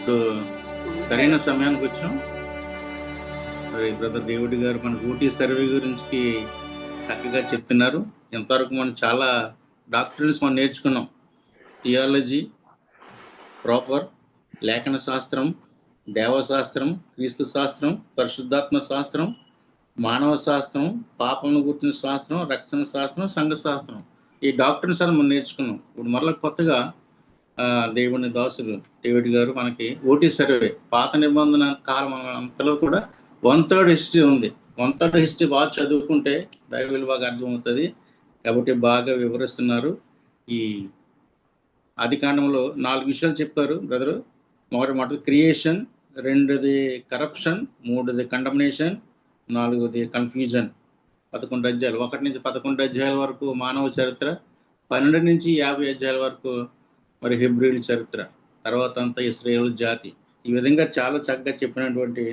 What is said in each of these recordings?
ఇప్పుడు సరైన సమయానికి వచ్చాం. మరి బ్రదర్ డేవిడ్ గారు మన ఊటీ సర్వే గురించి చక్కగా చెప్తున్నారు. ఎంతవరకు మనం చాలా డాక్టర్స్ మనం నేర్చుకున్నాం. థియాలజీ ప్రాపర్, లేఖన శాస్త్రం, దేవశాస్త్రం, క్రీస్తు శాస్త్రం, పరిశుద్ధాత్మ శాస్త్రం, మానవ శాస్త్రం, పాపమును గుర్తిన శాస్త్రం, రక్షణ శాస్త్రం, సంఘ శాస్త్రం. ఈ డాక్టర్స్ అని మనం నేర్చుకున్నాం. ఇప్పుడు మరలా కొత్తగా దేవుని దాసులు డేవిడ్ గారు మనకి ఓటీ సర్వే పాత నిబంధన కాలం అంతలో కూడా 1/3 హిస్టరీ ఉంది. 1/3 హిస్టరీ బాగా చదువుకుంటే బైబిల్ బాగా అర్థమవుతుంది కాబట్టి బాగా వివరిస్తున్నారు. ఈ ఆది కాండంలో 4 విషయాలు చెప్పారు బ్రదరు. మొదటి క్రియేషన్, రెండోది కరప్షన్, మూడోది కండమ్నేషన్, నాలుగోది కన్ఫ్యూజన్. 11 అధ్యాయాలు, 1 నుంచి 11 అధ్యాయాల వరకు మానవ చరిత్ర, 12 నుంచి 50 అధ్యాయాల వరకు మరి హెబ్రీల చరిత్ర, తర్వాత అంతా ఇశ్రాయేలు జాతి. ఈ విధంగా చాలా చక్కగా చెప్పినటువంటి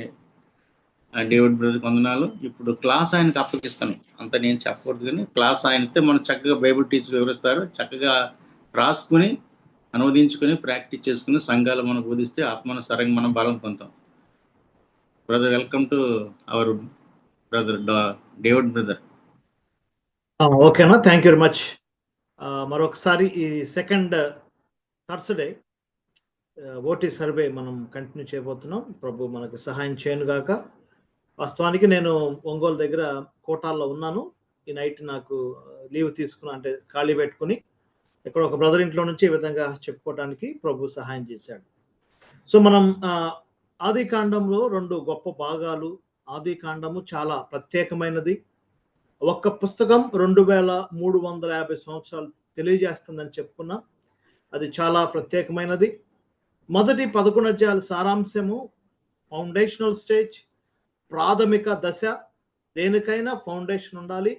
డేవిడ్ బ్రదర్ వందనాలు. ఇప్పుడు క్లాస్ ఆయనకు అప్పగిస్తాను. అంత నేను చెప్పకూడదు కానీ క్లాస్ ఆయనతో మనం చక్కగా బైబిల్ టీచర్ వివరిస్తారు. చక్కగా రాసుకుని అనువదించుకొని ప్రాక్టీస్ చేసుకుని సంఘాలు మనం బోధిస్తే ఆత్మానుసారంగా మనం బలం పొందుతాం. Brother, welcome to our brother David brother. ఓకేనా, థ్యాంక్ యూ వెరీ మచ్. మరొకసారి ఈ సెకండ్ థర్స్డే ఓటీ సర్వే మనం కంటిన్యూ చేయబోతున్నాం. ప్రభు మనకి సహాయం చేయను గాక. వాస్తవానికి నేను ఒంగోలు దగ్గర కోటాల్లో ఉన్నాను. ఈ నైట్ నాకు లీవ్ తీసుకున్నా, అంటే ఖాళీ పెట్టుకుని ఇక్కడ ఒక బ్రదర్ ఇంట్లో నుంచి ఈ విధంగా చెప్పుకోవడానికి ప్రభు సహాయం చేశాడు. సో మనం ఆది కాండంలో 2 గొప్ప భాగాలు. ఆది కాండము చాలా ప్రత్యేకమైనది. ఒక్క పుస్తకం 2350 సంవత్సరాలు తెలియజేస్తుందని చెప్పుకున్నాం. అది చాలా ప్రత్యేకమైనది. మొదటి 11 అధ్యాయాల సారాంశము ఫౌండేషనల్ స్టేజ్, ప్రాథమిక దశ. దేనికైనా ఫౌండేషన్ ఉండాలి.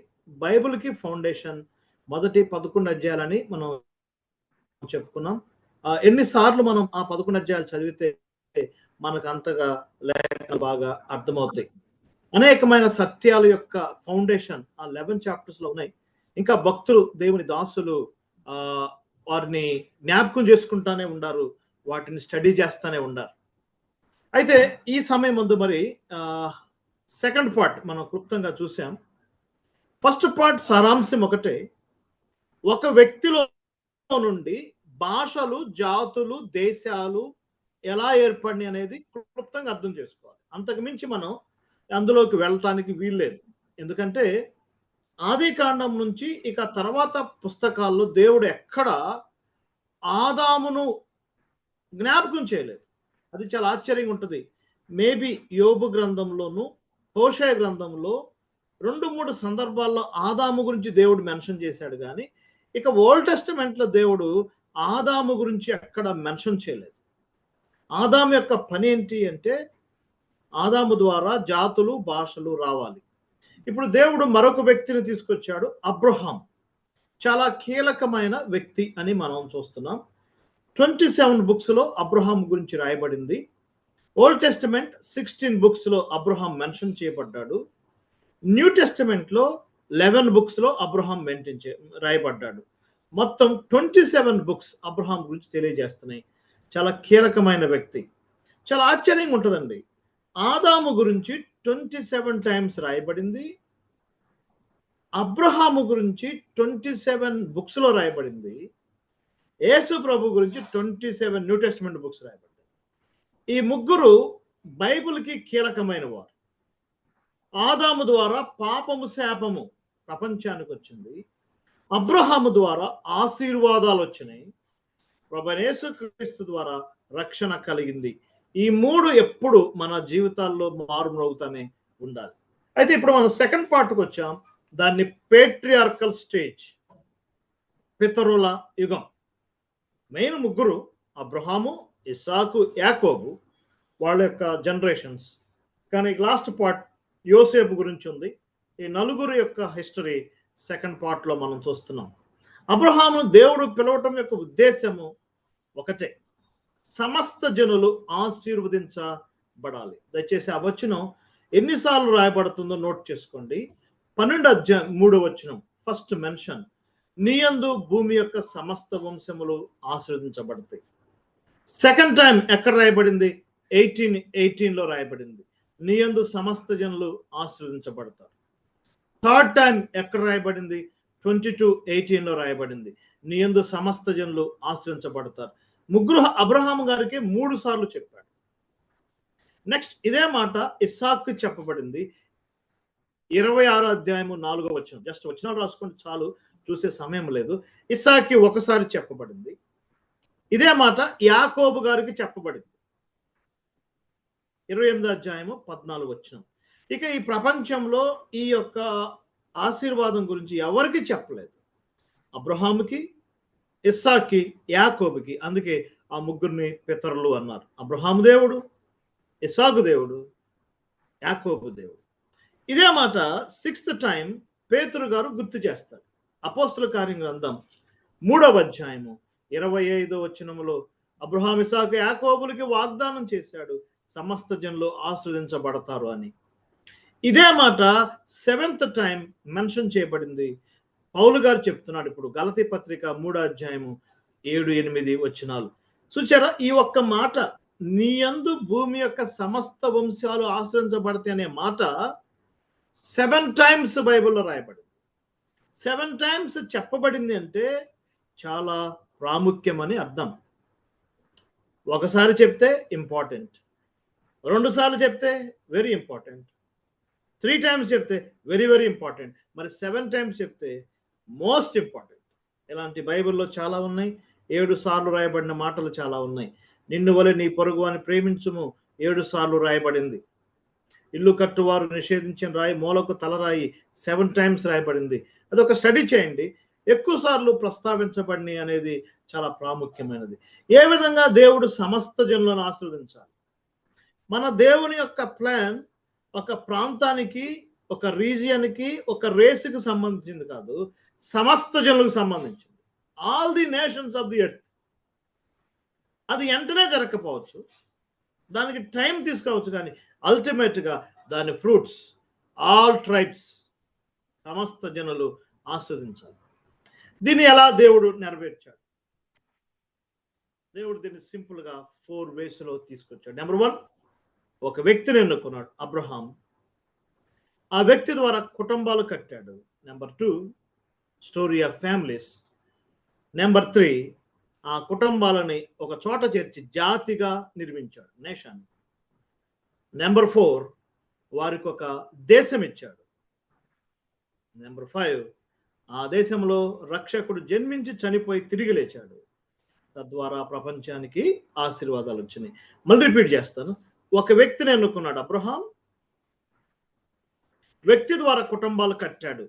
బైబిల్కి ఫౌండేషన్ మొదటి 11 అధ్యాయాలని మనం చెప్పుకున్నాం. ఎన్నిసార్లు మనం ఆ 11 అధ్యాయాలు చదివితే మనకు అంతగా లేఖలు బాగా అర్థమవుతాయి. అనేకమైన సత్యాల యొక్క ఫౌండేషన్ ఆ 11 చాప్టర్స్ లో ఉన్నాయి. ఇంకా భక్తులు, దేవుని దాసులు వారిని జ్ఞాపకం చేసుకుంటానే ఉండారు, వాటిని స్టడీ చేస్తానే ఉండారు. అయితే ఈ సమయం ముందు మరి సెకండ్ పార్ట్ మనం క్లుప్తంగా చూసాం. ఫస్ట్ పార్ట్ సారాంశం ఒకటే. ఒక వ్యక్తిలో నుండి భాషలు, జాతులు, దేశాలు ఎలా ఏర్పడినాయి అనేది క్లుప్తంగా అర్థం చేసుకోవాలి. అంతకుమించి మనం అందులోకి వెళ్ళటానికి వీల్లేదు. ఎందుకంటే ఆది కాండం నుంచి ఇక తర్వాత పుస్తకాల్లో దేవుడు ఎక్కడ ఆదామును జ్ఞాపకం చేయలేదు. అది చాలా ఆశ్చర్యంగా ఉంటుంది. మేబీ యోబు గ్రంథంలోను, హోషేయ గ్రంథంలో 2-3 సందర్భాల్లో ఆదాము గురించి దేవుడు మెన్షన్ చేశాడు, కానీ ఇక ఓల్డ్ టెస్టమెంట్లో దేవుడు ఆదాము గురించి ఎక్కడ మెన్షన్ చేయలేదు. ఆదాము యొక్క పని ఏంటి అంటే ఆదాము ద్వారా జాతులు, భాషలు రావాలి. ఇప్పుడు దేవుడు మరొక వ్యక్తిని తీసుకొచ్చాడు, అబ్రహాం. చాలా కీలకమైన వ్యక్తి అని మనం చూస్తున్నాం. 27 బుక్స్ లో అబ్రహాం గురించి రాయబడింది. ఓల్డ్ టెస్టమెంట్ 16 బుక్స్ లో అబ్రహాం మెన్షన్ చేయబడ్డాడు. న్యూ టెస్టమెంట్ లో 11 బుక్స్ లో అబ్రహాం రాయబడ్డాడు. మొత్తం 27 బుక్స్ అబ్రహాం గురించి తెలియజేస్తున్నాయి. చాలా కీలకమైన వ్యక్తి. చాలా ఆశ్చర్యంగా ఉంటుందండి. ఆదాము గురించి 27 టైమ్స్ రాయబడింది. అబ్రహాము గురించి 27 బుక్స్ లో రాయబడింది. యేసు ప్రభు గురించి 27 న్యూ టెస్టమెంట్ బుక్స్ రాయబడ్డాయి. ఈ ముగ్గురు బైబిల్కి కీలకమైన వారు. ఆదాము ద్వారా పాపము, శాపము ప్రపంచానికి వచ్చింది. అబ్రహాము ద్వారా ఆశీర్వాదాలు వచ్చినాయి. ప్రభువైన యేసుక్రీస్తు ద్వారా రక్షణ కలిగింది. ఈ 3 ఎప్పుడు మన జీవితాల్లో మారుమ్రోగుతూనే ఉండాలి. అయితే ఇప్పుడు మనం సెకండ్ పార్ట్కి వచ్చాం. దాన్ని పేట్రియార్కల్ స్టేజ్, పితరుల యుగం. మెయిన్ ముగ్గురు అబ్రహాము, ఇస్సాకు, యాకోబు, వాళ్ళ యొక్క జనరేషన్స్. కానీ లాస్ట్ పార్ట్ యోసేపు గురించి ఉంది. ఈ 4 యొక్క హిస్టరీ సెకండ్ పార్ట్లో మనం చూస్తున్నాం. అబ్రహాము దేవుడు పిలవటం యొక్క ఉద్దేశము ఒకటే, సమస్త జనులు ఆశీర్వదించబడాలి. దయచేసి ఆ వచనం ఎన్నిసార్లు రాయబడుతుందో నోట్ చేసుకోండి. 12 అధ్యాయం 3వ వచనం ఫస్ట్ మెన్షన్, నీయందు భూమి యొక్క సమస్త వంశములు ఆశీర్వదించబడతాయి. సెకండ్ టైం ఎక్కడ రాయబడింది? 18:18లో రాయబడింది, నీ యందు సమస్త జనులు ఆశీర్వదించబడతారు. థర్డ్ టైం ఎక్కడ రాయబడింది? 22:18లో రాయబడింది, నీ యందు సమస్త జనులు ఆశీర్వదించబడతారు. ముగ్గురు అబ్రహాము గారికి 3 సార్లు చెప్పాడు. నెక్స్ట్ ఇదే మాట ఇస్సాకు చెప్పబడింది. 26 అధ్యాయము 4వ వచనం. జస్ట్ వచనాలు రాసుకోండి చాలు, చూసే సమయం లేదు. ఇస్సాకి ఒకసారి చెప్పబడింది. ఇదే మాట యాకోబు గారికి చెప్పబడింది. 28 అధ్యాయము 14 వచనం. ఇక ఈ ప్రపంచంలో ఈ యొక్క ఆశీర్వాదం గురించి ఎవరికి చెప్పలేదు. అబ్రహాముకి, ఇస్సాకి, యాకోబుకి. అందుకే ఆ ముగ్గురిని పితరులు అన్నారు. అబ్రహాము దేవుడు, ఇస్సాకు దేవుడు, యాకోబు దేవుడు. ఇదే మాట 6th టైం పేతురు గారు గుర్తు చేస్తారు. అపోస్తుల కార్యం గ్రంథం 3వ అధ్యాయము 25వ వచనములో అబ్రహాము, ఇస్సాకు, యాకోబులకి వాగ్దానం చేశాడు, సమస్త జనులు ఆస్వాదించబడతారు అని. ఇదే మాట 7th టైం మెన్షన్ చేయబడింది. పౌలు గారు చెప్తున్నాడు ఇప్పుడు గలతీ పత్రిక 3వ అధ్యాయము 7-8 వచనాలు. చూచారా, ఈ ఒక్క మాట, నీ యందు భూమి యొక్క సమస్త వంశాలు ఆశ్రయించబడతాయి అనే మాట 7 టైమ్స్ బైబిల్లో రాయబడింది. 7 టైమ్స్ చెప్పబడింది అంటే చాలా ప్రాముఖ్యమని అర్థం. ఒకసారి చెప్తే ఇంపార్టెంట్, 2 సార్లు చెప్తే వెరీ ఇంపార్టెంట్, 3 టైమ్స్ చెప్తే వెరీ వెరీ ఇంపార్టెంట్, మరి 7 టైమ్స్ చెప్తే మోస్ట్ ఇంపార్టెంట్. ఇలాంటి బైబిల్లో చాలా ఉన్నాయి. 7 సార్లు రాయబడిన మాటలు చాలా ఉన్నాయి. నిన్ను వలె నీ పొరుగు అని ప్రేమించుము 7 సార్లు రాయబడింది. ఇల్లు కట్టువారు నిషేధించిన రాయి మూలకు తలరాయి 7 టైమ్స్ రాయబడింది. అదొక స్టడీ చేయండి. ఎక్కువ సార్లు ప్రస్తావించబడి అనేది చాలా ప్రాముఖ్యమైనది. ఏ విధంగా దేవుడు సమస్త జనులను ఆశీర్వదించాలి. మన దేవుని యొక్క ప్లాన్ ఒక ప్రాంతానికి, ఒక రీజియన్కి, ఒక రేస్కి సంబంధించింది కాదు, సమస్త జనులకు సంబంధించింది. All the nations of the earth. అది వెంటనే జరగకపోవచ్చు, దానికి టైం తీసుకురావచ్చు, కానీ అల్టిమేట్గా దాని ఫ్రూట్స్ ఆల్ ట్రైబ్స్, సమస్త జనులు ఆస్వాదించాలి. దీన్ని ఎలా దేవుడు నెరవేర్చాడు? దేవుడు దీన్ని సింపుల్గా 4 వేస్లో తీసుకొచ్చాడు. నెంబర్ 1, ఒక వ్యక్తిని ఎన్నుకున్నాడు, అబ్రహాం. ఆ వ్యక్తి ద్వారా కుటుంబాలు కట్టాడు. Number 2, story of families. Number 3, ఆ కుటుంబాలని ఒక చోట చేర్చి జాతిగా నిర్మించాడు, నేషన్. నెంబర్ 4, వారికి ఒక దేశం ఇచ్చాడు. నెంబర్ 5, ఆ దేశంలో రక్షకుడు జన్మించి చనిపోయి తిరిగి లేచాడు. తద్వారా ప్రపంచానికి ఆశీర్వాదాలు వచ్చినాయి. మళ్ళీ రిపీట్ చేస్తాను. ఒక వ్యక్తిని ఎన్నుకున్నాడు అబ్రహాం, వ్యక్తి ద్వారా కుటుంబాలు కట్టాడు.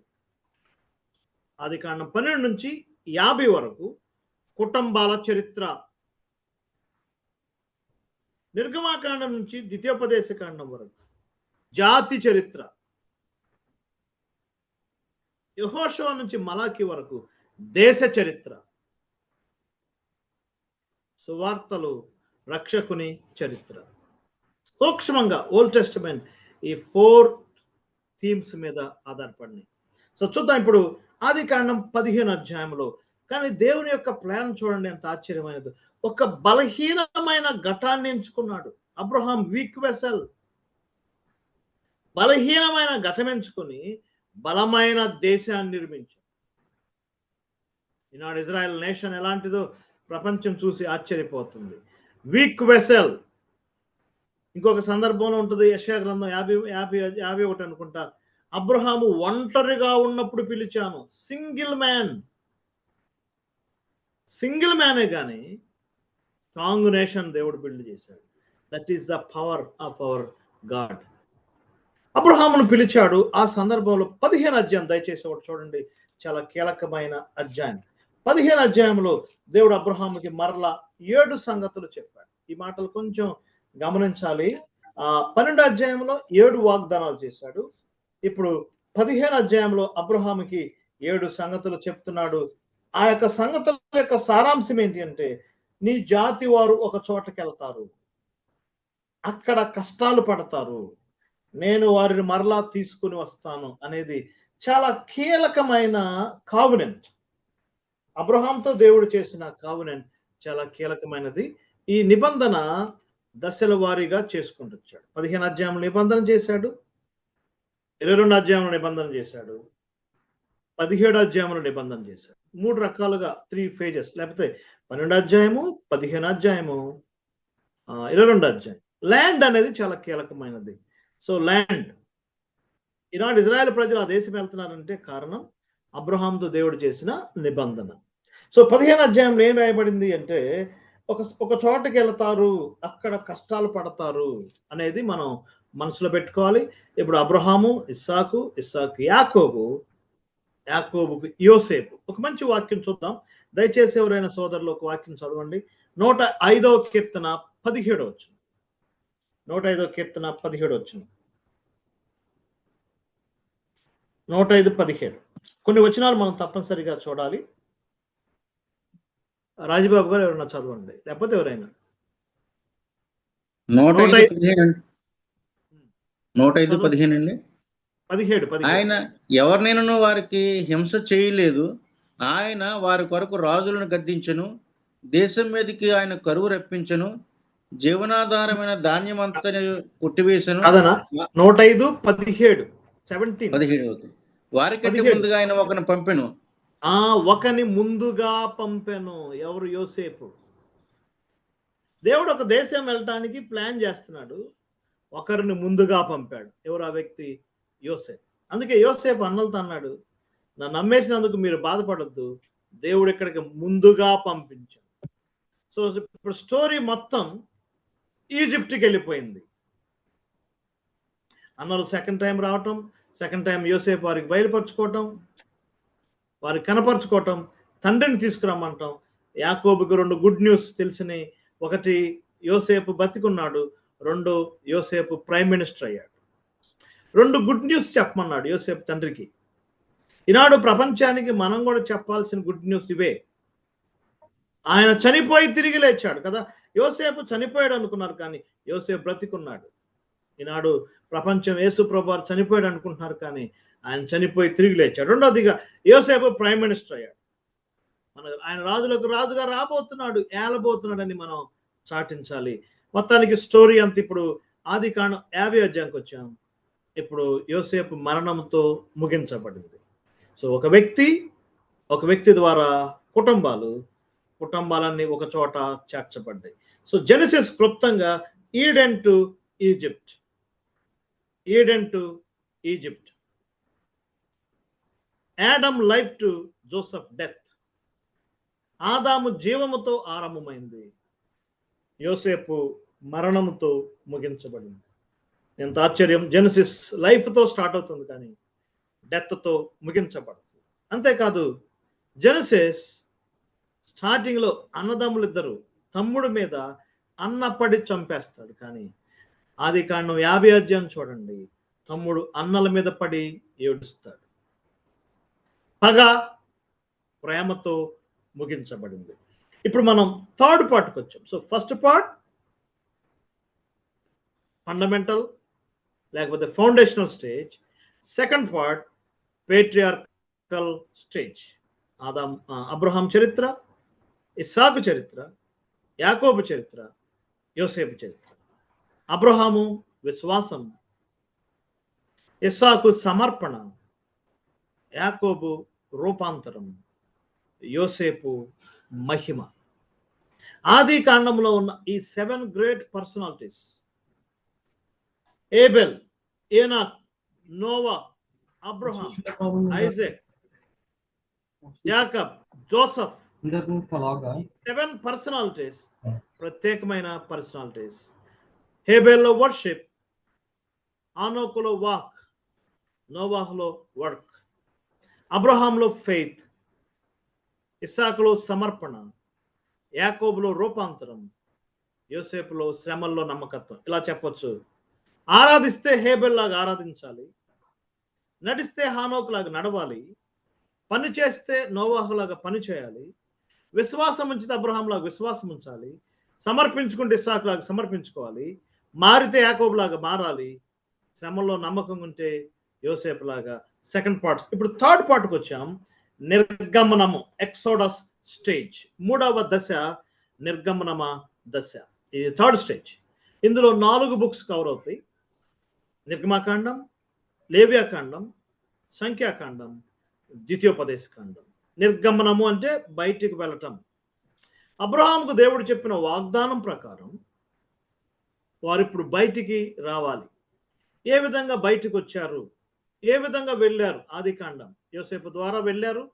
ఆదికాండం 12 నుంచి 50 వరకు కుటుంబాల చరిత్ర. నిర్గమాకాండం నుంచి ద్వితీయోపదేశ కాండం వరకు జాతి చరిత్ర. యెహోషువ నుంచి మలాకి వరకు దేశ చరిత్ర. సువార్తలు, రక్షకుని చరిత్ర. సూక్ష్మంగా ఓల్డ్ టెస్టమెంట్ ఈ 4 థీమ్స్ మీద ఆధారపడినాయి. సో చూద్దాం ఇప్పుడు ఆదికాండం 15 అధ్యాయంలో. కానీ దేవుని యొక్క ప్లాన్ చూడండి ఎంత ఆశ్చర్యమైనది. ఒక బలహీనమైన ఘటాన్ని ఎంచుకున్నాడు అబ్రహాం. వీక్ వెసల్, బలహీనమైన ఘటం ఎంచుకొని బలమైన దేశాన్ని నిర్మించాడు. ఈనాడు ఇజ్రాయెల్ నేషన్ ఎలాంటిదో ప్రపంచం చూసి ఆశ్చర్యపోతుంది. Week vessel. ఇంకొక సందర్భంలో ఉంటుంది, యెషయా గ్రంథం 51 అనుకుంటా, అబ్రహాము ఒంటరిగా ఉన్నప్పుడు పిలిచాను. సింగిల్ మ్యానే కానీ స్ట్రాంగ్ నేషన్ దేవుడు బిల్డ్ చేశాడు. That is the power of our God. అబ్రహామును పిలిచాడు. ఆ సందర్భంలో 15 అధ్యాయం దయచేసి ఒకటి చూడండి, చాలా కీలకమైన అధ్యాయం. 15 అధ్యాయంలో దేవుడు అబ్రహాముకి మరలా 7 సంగతులు చెప్పాడు. ఈ మాటలు కొంచెం గమనించాలి. 12 అధ్యాయంలో 7 వాగ్దానాలు చేశాడు. ఇప్పుడు 15 అధ్యాయంలో అబ్రహాముకి 7 సంగతులు చెప్తున్నాడు. ఆ యొక్క సంగతుల యొక్క సారాంశం ఏంటి అంటే, నీ జాతి వారు ఒక చోటకి వెళ్తారు, అక్కడ కష్టాలు పడతారు, నేను వారిని మరలా తీసుకుని వస్తాను అనేది చాలా కీలకమైన కావెనెంట్. అబ్రహాంతో దేవుడు చేసిన కావెనెంట్ చాలా కీలకమైనది. ఈ నిబంధన దశల వారీగా చేసుకుంటూ వచ్చాడు. 15 అధ్యాయంలో నిబంధన చేశాడు, 22 అధ్యాయంలో నిబంధన చేశాడు, 17 అధ్యాయంలో నిబంధన చేశాడు. 3 రకాలుగా 3 ఫేజెస్, లేకపోతే 12 అధ్యాయము, 15 అధ్యాయము, 22 అధ్యాయం. ల్యాండ్ అనేది చాలా కీలకమైనది. సో ల్యాండ్, ఈనాడు ఇజ్రాయెల్ ప్రజలు ఆ దేశం వెళ్తున్నారంటే కారణం అబ్రహాంతో దేవుడు చేసిన నిబంధన. సో 15 అధ్యాయంలో ఏం రాయబడింది అంటే, ఒక చోటకి వెళ్తారు, అక్కడ కష్టాలు పడతారు అనేది మనం మనసులో పెట్టుకోవాలి. ఇప్పుడు అబ్రహాము, ఇస్సాకు యాకోబుకు యోసేపు. ఒక మంచి వాక్యం చూద్దాం. దయచేసి ఎవరైనా సోదరులు ఒక వాక్యం చదవండి. 105వ కీర్తన 17 వచనం. 105వ కీర్తన 17 వచనం. 105:17. కొన్ని వచనాలు మనం తప్పనిసరిగా చూడాలి. రాజబాబు గారు ఎవరైనా చదవండి, లేకపోతే ఎవరైనా. 105:15 అండి. 17. ఆయన ఎవరినైనా వారికి హింస చేయలేదు, ఆయన వారి కొరకు రాజులను గద్దించెను, దేశం మీదకి ఆయన కరువు రప్పించెను, జీవనాధారమైన ధాన్యం అంతా కొట్టివేశను. 105:17 వారికంటే ముందుగా ఆయన ఒకరిని పంపెను. ఒకని ముందుగా పంపెను. ఎవరు? యోసేపు. దేవుడు ఒక దేశం వెళ్ళటానికి ప్లాన్ చేస్తున్నాడు, ఒకరిని ముందుగా పంపాడు. ఎవరు ఆ వ్యక్తి? యోసేపు. అందుకే యోసేపు అన్నలతో అన్నాడు, నన్ను నమ్మేసినందుకు మీరు బాధపడద్దు, దేవుడు ఇక్కడికి ముందుగా పంపించాడు. సో ఇప్పుడు స్టోరీ మొత్తం ఈజిప్ట్కి వెళ్ళిపోయింది. అన్నలు సెకండ్ టైం రావటం, సెకండ్ టైం యోసేపు వారికి బయలుపరుచుకోవటం, వారికి కనపరుచుకోవటం, తండ్రిని తీసుకురమ్మంటాం. యాకోబుకి 2 గుడ్ న్యూస్ తెలిసినాయి. ఒకటి, యోసేపు బతికున్నాడు. 2, యోసేపు ప్రైమ్ మినిస్టర్ అయ్యాడు. 2 గుడ్ న్యూస్ చెప్పమన్నాడు యోసేపు తండ్రికి. ఈనాడు ప్రపంచానికి మనం కూడా చెప్పాల్సిన గుడ్ న్యూస్ ఇవే. ఆయన చనిపోయి తిరిగి లేచాడు కదా. యోసేపు చనిపోయాడు అనుకున్నారు, కానీ యోసేపు బ్రతికున్నాడు. ఈనాడు ప్రపంచం యేసు ప్రభువారు చనిపోయాడు అనుకుంటున్నారు, కానీ ఆయన చనిపోయి తిరిగి లేచాడు. రెండోదిగా యోసేపు ప్రైమ్ మినిస్టర్ అయ్యాడు. ఆయన రాజులకు రాజుగా రాబోతున్నాడు, ఏలబోతున్నాడని మనం చాటించాలి. మొత్తానికి స్టోరీ అంత ఇప్పుడు ఆదికాండం 50 అధ్యాయానికి వచ్చాం. ఇప్పుడు యోసేపు మరణంతో ముగించబడింది. సో ఒక వ్యక్తి ద్వారా కుటుంబాలన్నీ ఒక చోట చేర్చబడ్డాయి. సో జెనసిస్ క్లుప్తంగా Eden to Egypt, Adam life to Joseph death. ఆదాము జీవముతో ఆరంభమైంది, యోసేపు మరణంతో ముగించబడింది. ఎంత ఆశ్చర్యం! జెనసిస్ లైఫ్తో స్టార్ట్ అవుతుంది, కానీ డెత్తో ముగించబడుతుంది. అంతేకాదు, జెనసిస్ స్టార్టింగ్లో అన్నదమ్ములిద్దరు తమ్ముడు మీద అన్నపడి చంపేస్తాడు, కానీ ఆదికాండం 50 అధ్యాయం చూడండి, తమ్ముడు అన్నల మీద పడి ఏడుస్తాడు. పగ ప్రేమతో ముగించబడింది. ఇప్పుడు మనం థర్డ్ పార్ట్కి వచ్చాం. సో ఫస్ట్ పార్ట్ ఫండమెంటల్ లేకపోతే foundational stage, second part patriarchal stage. Abraham చరిత్ర, ఇస్సాకు చరిత్ర, యాకోబు చరిత్ర, యోసేపు చరిత్ర. అబ్రహాము విశ్వాసం, ఇస్సాకు సమర్పణ, యాకోబు రూపాంతరం, యోసేపు మహిమ. ఆది కాండంలో ఉన్న ఈ 7 great personalities, Abel, Enoch, Noah, Abraham, Isaac, యాకబ్, జోసెఫ్, 7 పర్సనాలిటీస్ ప్రత్యేకమైన పర్సనాలిటీస్. హేబెల్లో వర్షిప్, ఆనోకులో వాక్, నోవాహులో వర్క్, అబ్రహాంలో ఫెయిత్, ఇస్సాకులో సమర్పణ, యాకోబులో రూపాంతరం, యోసేపులో శ్రమల్లో నమ్మకత్వం. ఇలా చెప్పొచ్చు. ఆరాధిస్తే హేబెల్ లాగా ఆరాధించాలి, నడిస్తే హానోకు లాగా నడవాలి, పని చేస్తే నోవాహులాగా పని చేయాలి, విశ్వాసం ఉంచితే అబ్రహాం లాగా విశ్వాసం ఉంచాలి, సమర్పించుకుంటే ఇస్సాకు లాగా సమర్పించుకోవాలి, మారితే యాకోబు లాగా మారాలి, శ్రమల్లో నమ్మకం ఉంటే యోసేపు లాగా. Second part. ఇప్పుడు థర్డ్ పార్ట్కి వచ్చాం, నిర్గమనము, ఎక్సోడస్ స్టేజ్. 3వ దశ నిర్గమనమ దశ. ఇది థర్డ్ స్టేజ్. ఇందులో 4 బుక్స్ కవర్ అవుతాయి: నిర్గమాకాండం, లేవ్యాకాండం, సంఖ్యాకాండం, ద్వితీయోపదేశకాండం. నిర్గమనము అంటే బయటికి వెళ్ళటం. అబ్రహాముకు దేవుడు చెప్పిన వాగ్దానం ప్రకారం వారు ఇప్పుడు బయటికి రావాలి. ఏ విధంగా బయటికి వచ్చారు, ఏ విధంగా వెళ్ళారు? ఆదికాండం యోసేపు ద్వారా వెళ్ళారు.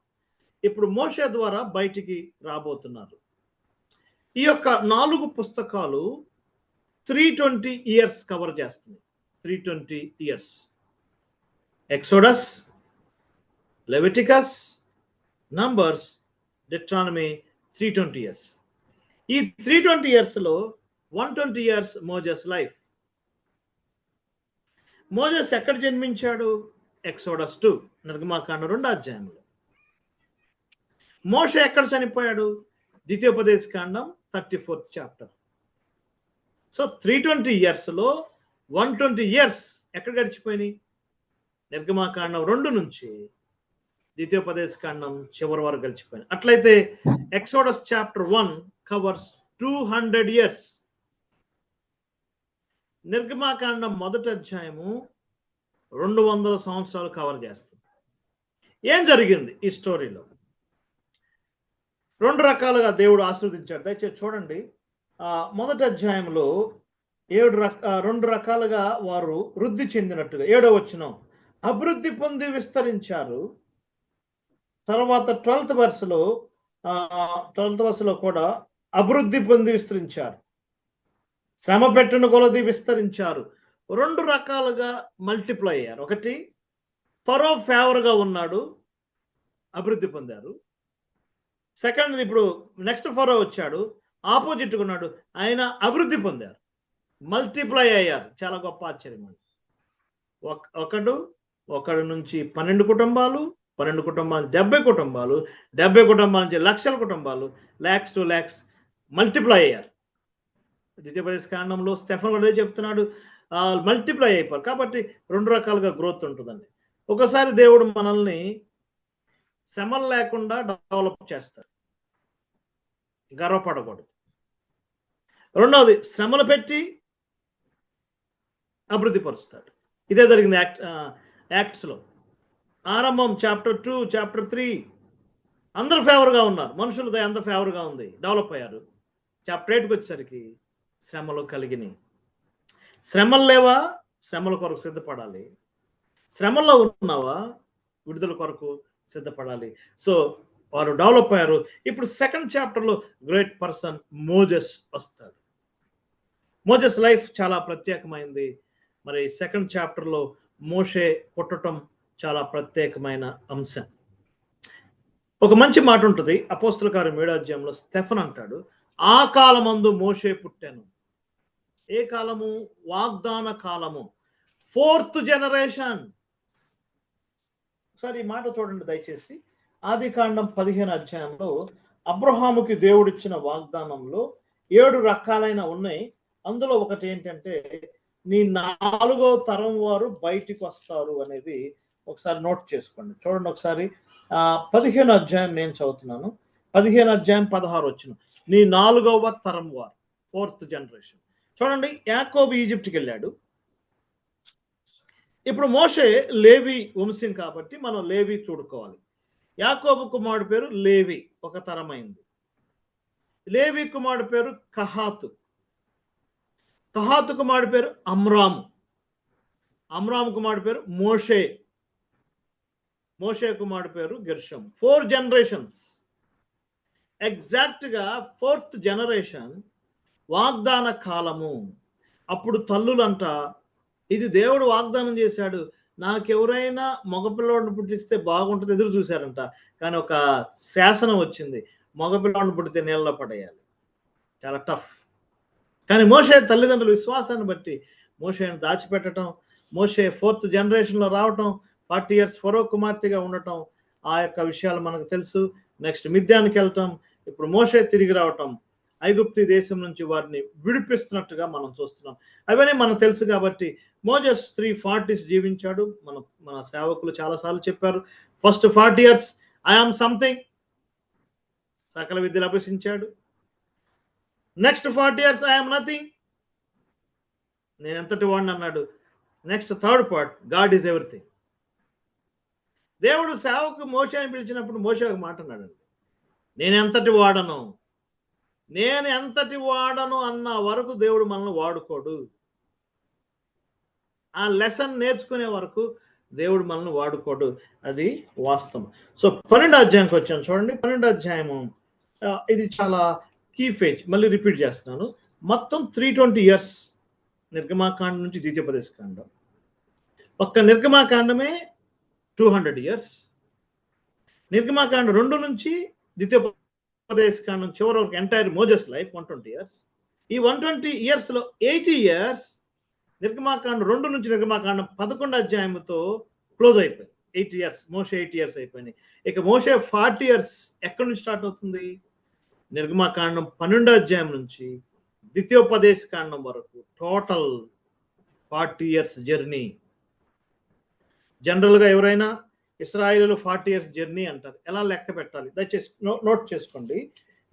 ఇప్పుడు మోషే ద్వారా బయటికి రాబోతున్నారు. ఈ యొక్క 4 పుస్తకాలు 320 ఇయర్స్ కవర్ చేస్తుంది. 320 years. Exodus, Leviticus, Numbers, Deuteronomy 320 years. ఈ 320 ఇయర్స్లో 120 ఇయర్స్ మోజెస్ లైఫ్. మోజెస్ ఎక్కడ జన్మించాడు? ఎక్సోడస్ 2, నిర్గమాకాండం 2వ అధ్యాయంలో. మోషే ఎక్కడ చనిపోయాడు? ద్వితీయోపదేశకాండం 34th చాప్టర్. సో 320 ఇయర్స్లో 120 ఇయర్స్ ఎక్కడ గడిచిపోయినాయి? నిర్గమాకాండం 2 నుంచి ద్వితీయోపదేశకాండం చివరి వరకు గడిచిపోయినాయి. అట్లయితే ఎక్సోడస్ చాప్టర్ 1 కవర్స్ 200 ఇయర్స్. నిర్గమాకాండం 1వ అధ్యాయము 200 సంవత్సరాలు కవర్ చేస్తుంది. ఏం జరిగింది ఈ స్టోరీలో? 2 రకాలుగా దేవుడు ఆశీర్వదించాడు. దయచేసి చూడండి. 1వ అధ్యాయంలో 2 రకాలుగా వారు వృద్ధి చెందినట్టుగా. 7వ వచనం, అభివృద్ధి పొంది విస్తరించారు. తర్వాత 12th వర్స్లో కూడా అభివృద్ధి పొంది విస్తరించారు. శ్రమ పెట్టిన కొలది విస్తరించారు. 2 రకాలుగా మల్టిప్లై అయ్యారు. ఒకటి, ఫరో ఫేవర్గా ఉన్నాడు, అభివృద్ధి పొందారు. సెకండ్, ఇప్పుడు నెక్స్ట్ ఫరో వచ్చాడు, ఆపోజిట్గా ఉన్నాడు, ఆయన అభివృద్ధి పొందారు, మల్టిప్లై అయ్యారు. చాలా గొప్ప ఆశ్చర్యం అండి. ఒకడు నుంచి 12 కుటుంబాలు, 12 కుటుంబాల నుంచి 70 కుటుంబాలు, 70 కుటుంబాల నుంచి లక్షల కుటుంబాలు, lakhs to lakhs మల్టిప్లై అయ్యారు. ద్వితీయోపదేశకాండంలో స్టెఫన్ కూడా చెప్తున్నాడు, మల్టిప్లై అయిపోయారు. కాబట్టి 2 రకాలుగా గ్రోత్ ఉంటుందండి. ఒకసారి దేవుడు మనల్ని శ్రమలు లేకుండా డెవలప్ చేస్తాడు, గర్వపడకూడదు. రెండవది, శ్రమలు పెట్టి అభివృద్ధి పరుస్తాడు. ఇదే జరిగింది యాక్ట్స్లో. ఆరంభం చాప్టర్ 2, చాప్టర్ 3 అందరూ ఫేవర్గా ఉన్నారు, మనుషులతో అంత ఫేవర్గా ఉంది, డెవలప్ అయ్యారు. చాప్టర్ 8కి వచ్చేసరికి శ్రమలు కలిగినాయి. శ్రమలు లేవా? శ్రమల కొరకు సిద్ధపడాలి. శ్రమల్లో ఉన్నావా? విడుదల కొరకు సిద్ధపడాలి. సో వారు డెవలప్ అయ్యారు. ఇప్పుడు 2nd చాప్టర్లో గ్రేట్ పర్సన్ మోజెస్ వస్తాడు. మోజెస్ లైఫ్ చాలా ప్రత్యేకమైంది. మరి 2nd చాప్టర్లో మోషే పుట్టడం చాలా ప్రత్యేకమైన అంశం. ఒక మంచి మాట ఉంటుంది, అపోస్తల కార్యం 7వ అధ్యాయంలో స్టెఫన్ అంటాడు, ఆ కాలమందు మోషే పుట్టాను. ఏ కాలము? వాగ్దాన కాలము, 4th జనరేషన్. ఒకసారి ఈ మాట చూడండి దయచేసి. ఆదికాండం 15వ అధ్యాయంలో అబ్రహాముకి దేవుడిచ్చిన వాగ్దానంలో 7 రకాలైన ఉన్నాయి. అందులో ఒకటి ఏంటంటే, నీ 4వ తరం వారు బయటికి వస్తారు అనేది ఒకసారి నోట్ చేసుకోండి. చూడండి ఒకసారి. 15వ అధ్యాయం నేను చదువుతున్నాను. 15వ అధ్యాయం 16 వచనం, నీ 4వ తరం వారు, 4th జనరేషన్. చూడండి, యాకోబు ఈజిప్ట్కి వెళ్ళాడు. ఇప్పుడు మోషే లేవి వంశం కాబట్టి మనం లేవి చూడుకోవాలి. యాకోబు కుమారుడు పేరు లేవి, ఒక తరమైంది. లేవి కుమారుడు పేరు కహాతు. కహాతు కుమారుడు పేరు అమ్రాము. అమ్రాము కుమారుడు పేరు మోషే. మోషే కుమారుడు పేరు గెర్షం. 4 జనరేషన్స్. ఎగ్జాక్ట్గా 4th జనరేషన్ వాగ్దాన కాలము. అప్పుడు తల్లులంట, ఇది దేవుడు వాగ్దానం చేశాడు, నాకెవరైనా మగపిల్లవాడిని పుట్టిస్తే బాగుంటుంది ఎదురు చూశారంట. కానీ ఒక శాసనం వచ్చింది, మగపిల్లవాడిని పుట్టితే నీళ్ళలో పడేయాలి. చాలా టఫ్. కానీ మోషే తల్లిదండ్రుల విశ్వాసాన్ని బట్టి మోషేని దాచిపెట్టడం, మోషే 4th జనరేషన్లో రావటం, 40 ఇయర్స్ ఫరో కుమార్తెగా ఉండటం, ఆ యొక్క విషయాలు మనకు తెలుసు. నెక్స్ట్ మిద్యానికి వెళ్ళటం, ఇప్పుడు మోషే తిరిగి రావటం, ఐగుప్తు దేశం నుంచి వారిని విడిపిస్తున్నట్టుగా మనం చూస్తున్నాం. అవన్నీ మనకు తెలుసు కాబట్టి మోజెస్ 340 జీవించాడు. మన సేవకులు చాలాసార్లు చెప్పారు, first 40 years I am something, సకల విద్యలు అభ్యసించాడు. నెక్స్ట్ 40 years ఐఎమ్ నథింగ్, నేను ఎంతటి వాడిని అన్నాడు. Next third part, God is everything. దేవుడు సేవకు మోషేని పిలిచినప్పుడు మోషే ఒక మాట అన్నాడండి, నేను ఎంతటి వాడను అన్న వరకు దేవుడు మనల్ని వాడుకోడు. ఆ లెసన్ నేర్చుకునే వరకు దేవుడు మనల్ని వాడుకోడు, అది వాస్తవం. సో 12వ అధ్యాయంకి వచ్చాను చూడండి. 12వ అధ్యాయము ఇది చాలా కీ ఫేజ్, మళ్ళీ రిపీట్ చేస్తున్నాను. మొత్తం 320 years నిర్గమాకాండం నుంచి ద్వితీయోపదేశకాండం. ఒక్క నిర్గమాకాండమే 200 years. నిర్గమాకాండం 2 నుంచి ద్వితీయోపదేశకాండం చివరి వరకు ఎంటైర్ మోజెస్ లైఫ్ 120 years. ఈ 120 years లో 80 years నిర్గమాకాండం 2 నుంచి నిర్గమాకాండం 11 అధ్యాయంతో క్లోజ్ అయిపోయింది. 8 years మోషే 8 years అయిపోయినాయి. ఇక మోషే 40 years ఎక్కడి నుంచి స్టార్ట్ అవుతుంది? నిర్గమాకాండం 12 అధ్యాయం నుంచి ద్వితీయోపదేశకాండం వరకు టోటల్ 40 years జర్నీ. జనరల్గా ఎవరైనా ఇశ్రాయేలు 40 years జర్నీ అంటారు. ఎలా లెక్క పెట్టాలి దయచేసి నోట్ చేసుకోండి.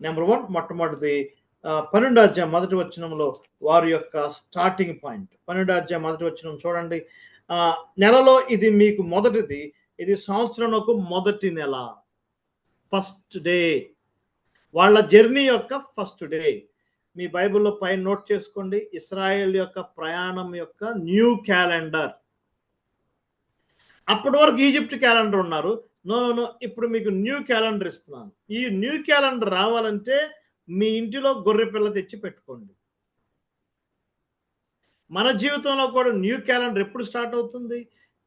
నెంబర్ 1, మొట్టమొదటిది 12వ అధ్యాయం మొదటి వచనంలో వారి యొక్క స్టార్టింగ్ పాయింట్. 12వ అధ్యాయం మొదటి వచనం చూడండి. నెలలో ఇది మీకు మొదటిది, ఇది సంవత్సరంకు మొదటి నెల, ఫస్ట్ డే, వాళ్ళ జర్నీ యొక్క ఫస్ట్ డే. మీ బైబిల్లో పైన నోట్ చేసుకోండి, ఇశ్రాయేల్ యొక్క ప్రయాణం యొక్క న్యూ క్యాలెండర్. అప్పటి వరకు ఈజిప్ట్ క్యాలెండర్ ఉన్నారు. నో, ఇప్పుడు మీకు న్యూ క్యాలెండర్ ఇస్తున్నాను. ఈ న్యూ క్యాలెండర్ రావాలంటే మీ ఇంటిలో గొర్రె పిల్ల తెచ్చి పెట్టుకోండి. మన జీవితంలో కూడా న్యూ క్యాలెండర్ ఎప్పుడు స్టార్ట్ అవుతుంది?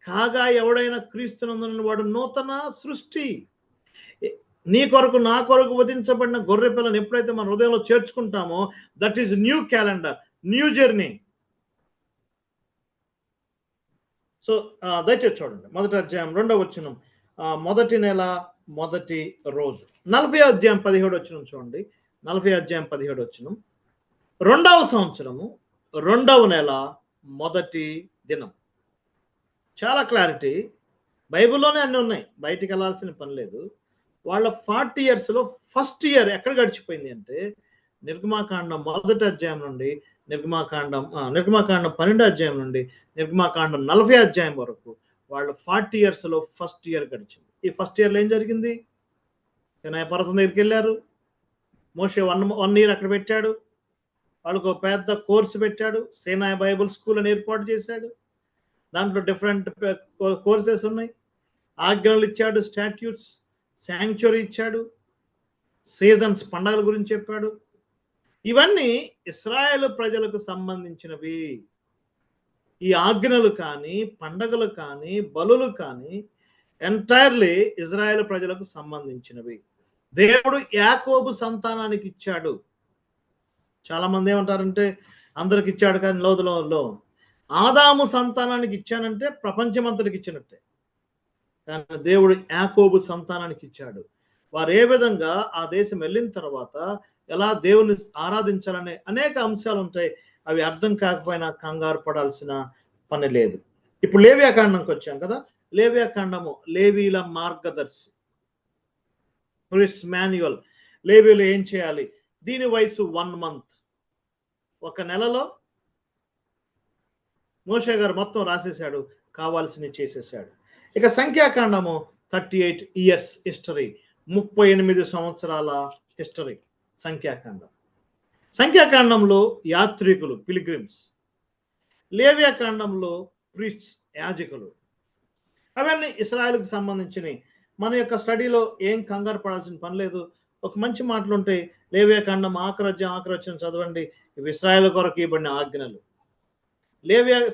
కాగా ఎవడైనా క్రీస్తునందున వాడు నూతన సృష్టి. నీ కొరకు నా కొరకు వధించబడిన గొర్రె పిల్లని ఎప్పుడైతే మన హృదయంలో చేర్చుకుంటామో that is new calendar, new journey. So దయచేసి చూడండి, మొదటి అధ్యాయం 2వ వచనం, మొదటి నెల మొదటి రోజు. 40వ అధ్యాయం 17వ వచనం చూడండి. 40వ అధ్యాయం 17వ వచనం, 2వ సంవత్సరము 2వ నెల మొదటి దినం. చాలా క్లారిటీ, బైబిల్లోనే అన్నీ ఉన్నాయి, బయటికి వెళ్ళాల్సిన పని లేదు. వాళ్ళ 40 years లో ఫస్ట్ ఇయర్ ఎక్కడ గడిచిపోయింది అంటే నిర్గమాకాండం మొదటి అధ్యాయం నుండి నిర్గమాకాండం 12వ అధ్యాయం నుండి నిర్గమాకాండం 40వ అధ్యాయం వరకు వాళ్ళ 40 years లో ఫస్ట్ ఇయర్ గడిచింది. ఈ ఫస్ట్ ఇయర్లో ఏం జరిగింది? సినాయి పర్వతం దగ్గరికి వెళ్ళారు. మోషే 1 year అక్కడ పెట్టాడు. వాళ్ళకు ఒక పెద్ద కోర్సు పెట్టాడు. సినాయి బైబుల్ స్కూల్ అని ఏర్పాటు చేశాడు. దాంట్లో డిఫరెంట్ కోర్సెస్ ఉన్నాయి. ఆజ్ఞలు ఇచ్చాడు, స్టాట్యూట్స్, శాంక్చురీ ఇచ్చాడు, సీజన్స్, పండగల గురించి చెప్పాడు. ఇవన్నీ ఇశ్రాయేలు ప్రజలకు సంబంధించినవి. ఈ ఆజ్ఞలు కానీ, పండగలు కానీ, బలులు కానీ ఎంటైర్లీ ఇజ్రాయేల్ ప్రజలకు సంబంధించినవి. దేవుడు యాకోబు సంతానానికి ఇచ్చాడు. చాలా మంది ఏమంటారంటే అందరికి ఇచ్చాడు కానీ లోతులో ఆదాము సంతానానికి ఇచ్చానంటే ప్రపంచం అంతటికి ఇచ్చినట్టే. కానీ దేవుడు యాకోబు సంతానానికి ఇచ్చాడు. వారు ఏ విధంగా ఆ దేశం వెళ్ళిన తర్వాత ఎలా దేవుని ఆరాధించాలనే అనేక అంశాలు ఉంటాయి. అవి అర్థం కాకపోయినా కంగారు పడాల్సిన పని లేదు. ఇప్పుడు లేవియాకాండంకి వచ్చాం కదా. లేవియాకాండము లేవీల మార్గదర్శి, ప్రీస్ట్ మాన్యువల్. లేవీలు ఏం చేయాలి? దీని వయసు 1 month. 1 నెలలో మోషే గారు మొత్తం రాసేశాడు, కావాల్సినవి చేసేసాడు. ఇక సంఖ్యాకాండము 38 years హిస్టరీ, 38 సంవత్సరాల హిస్టరీ సంఖ్యాకాండం. సంఖ్యాకాండంలో యాత్రికులు, పిలిగ్రిమ్స్. లేవియాకాండంలో ప్రీస్ట్స్, యాజకులు. అవన్నీ ఇశ్రాయేలుకు సంబంధించినవి. మన యొక్క స్టడీలో ఏం కంగారు పడాల్సిన పని లేదు. ఒక మంచి మాటలు ఉంటాయి. లేవియాకాండం ఆఖరధ్యాయం చదవండి. ఇవి ఇశ్రాయేలు కొరకు ఇవ్వబడిన ఆజ్ఞలు.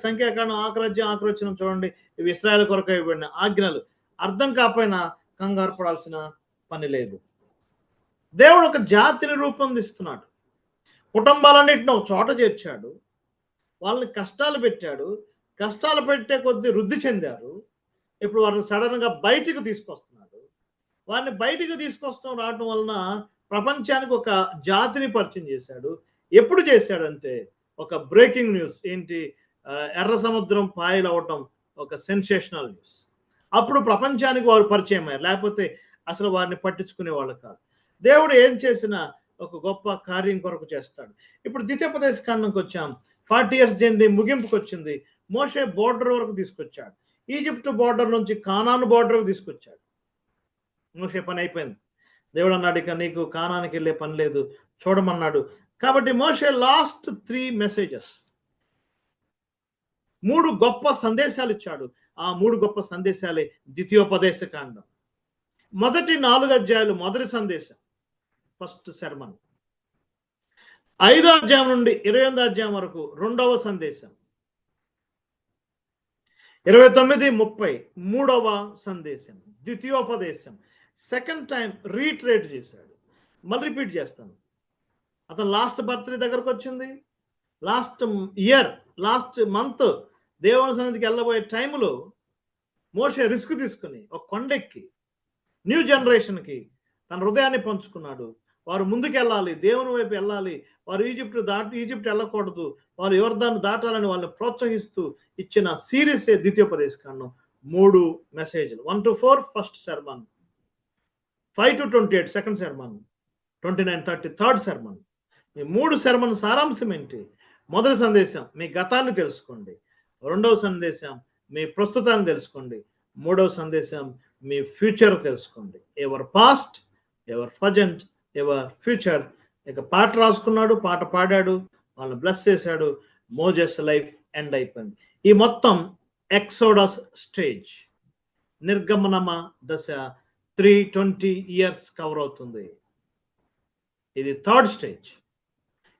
సంఖ్యాకాండం ఆఖరధ్యాయం చూడండి. ఇవి ఇశ్రాయేలు కొరకు ఇవ్వబడిన ఆజ్ఞలు. అర్థం కాకపోయినా కంగారు పడాల్సిన పని లేదు. దేవుడు ఒక జాతిని రూపొందిస్తున్నాడు. కుటుంబాలన్నింటినీ ఒక చోట చేర్చాడు. వాళ్ళని కష్టాలు పెట్టాడు. కష్టాలు పెట్టే కొద్దీ వృద్ధి చెందారు. ఇప్పుడు వారిని సడన్గా బయటికి తీసుకొస్తున్నాడు. వారిని బయటికి రావడం వలన ప్రపంచానికి ఒక జాతిని పరిచయం చేశాడు. ఎప్పుడు చేశాడంటే ఒక బ్రేకింగ్ న్యూస్. ఏంటి? ఎర్ర సముద్రం పాయలవటం ఒక సెన్సేషనల్ న్యూస్. అప్పుడు ప్రపంచానికి వారు పరిచయం అయ్యారు. లేకపోతే అసలు వారిని పట్టించుకునే వాళ్ళు కాదు. దేవుడు ఏం చేసినా ఒక గొప్ప కార్యం కొరకు చేస్తాడు. ఇప్పుడు ద్వితీయోపదేశ కాండంకి వచ్చాం. 40 years జర్నీ ముగింపుకి వచ్చింది. మోషే బోర్డర్ వరకు తీసుకొచ్చాడు. ఈజిప్ట్ బోర్డర్ నుంచి కానాను బోర్డర్ తీసుకొచ్చాడు. మోషే పని అయిపోయింది. దేవుడు అన్నాడు, ఇక నీకు కానానికి వెళ్ళే పని లేదు, చూడమన్నాడు. కాబట్టి మోషే లాస్ట్ 3 మెసేజెస్, 3 గొప్ప సందేశాలు ఇచ్చాడు. ఆ 3 గొప్ప సందేశాలే ద్వితీయోపదేశ కాండం. మొదటి 4 అధ్యాయాలు మొదటి సందేశం, ఫస్ట్ సెర్మన్. 5వ అధ్యాయం నుండి 28వ అధ్యాయం వరకు రెండవ సందేశం. 29, 30 మూడవ సందేశం, ద్వితీయోపదేశం. సెకండ్ టైం రీట్రేట్ చేశాడు. మళ్ళీ రిపీట్ చేస్తాను. అతను లాస్ట్ బర్త్డే దగ్గరకు వచ్చింది, లాస్ట్ ఇయర్, లాస్ట్ మంత్ దేవుని సన్నిధికి వెళ్ళబోయే టైంలో మోషే రిస్క్ తీసుకుని ఒక కొండెక్కి న్యూ జనరేషన్కి తన హృదయాన్ని పంచుకున్నాడు. వారు ముందుకు వెళ్ళాలి, దేవుని వైపు వెళ్ళాలి, వారు ఈజిప్ట్ వెళ్ళకూడదు, వారు యోర్దాను దాటాలని వాళ్ళని ప్రోత్సహిస్తూ ఇచ్చిన సిరీసే ద్వితీయోపదేశ కాండం. 3 మెసేజ్లు, 1 to 4 first sermon, 5 to 28 second sermon, 29, 30 third sermon. ఈ 3 సెర్మన్ సారాంశం ఏంటి? మొదటి సందేశం మీ గతాన్ని తెలుసుకోండి, రెండవ సందేశం మీ ప్రస్తుతాన్ని తెలుసుకోండి, మూడవ సందేశం మీ ఫ్యూచర్ తెలుసుకోండి. Ever past, ever present, ever future. ఇక పాట రాసుకున్నాడు, పాట పాడాడు, వాళ్ళని బ్లెస్ చేశాడు. మోజెస్ లైఫ్ ఎండ్ అయిపోయింది. ఈ మొత్తం ఎక్సోడస్ స్టేజ్, నిర్గమనమ దశ 320 years కవర్ అవుతుంది. ఇది థర్డ్ స్టేజ్.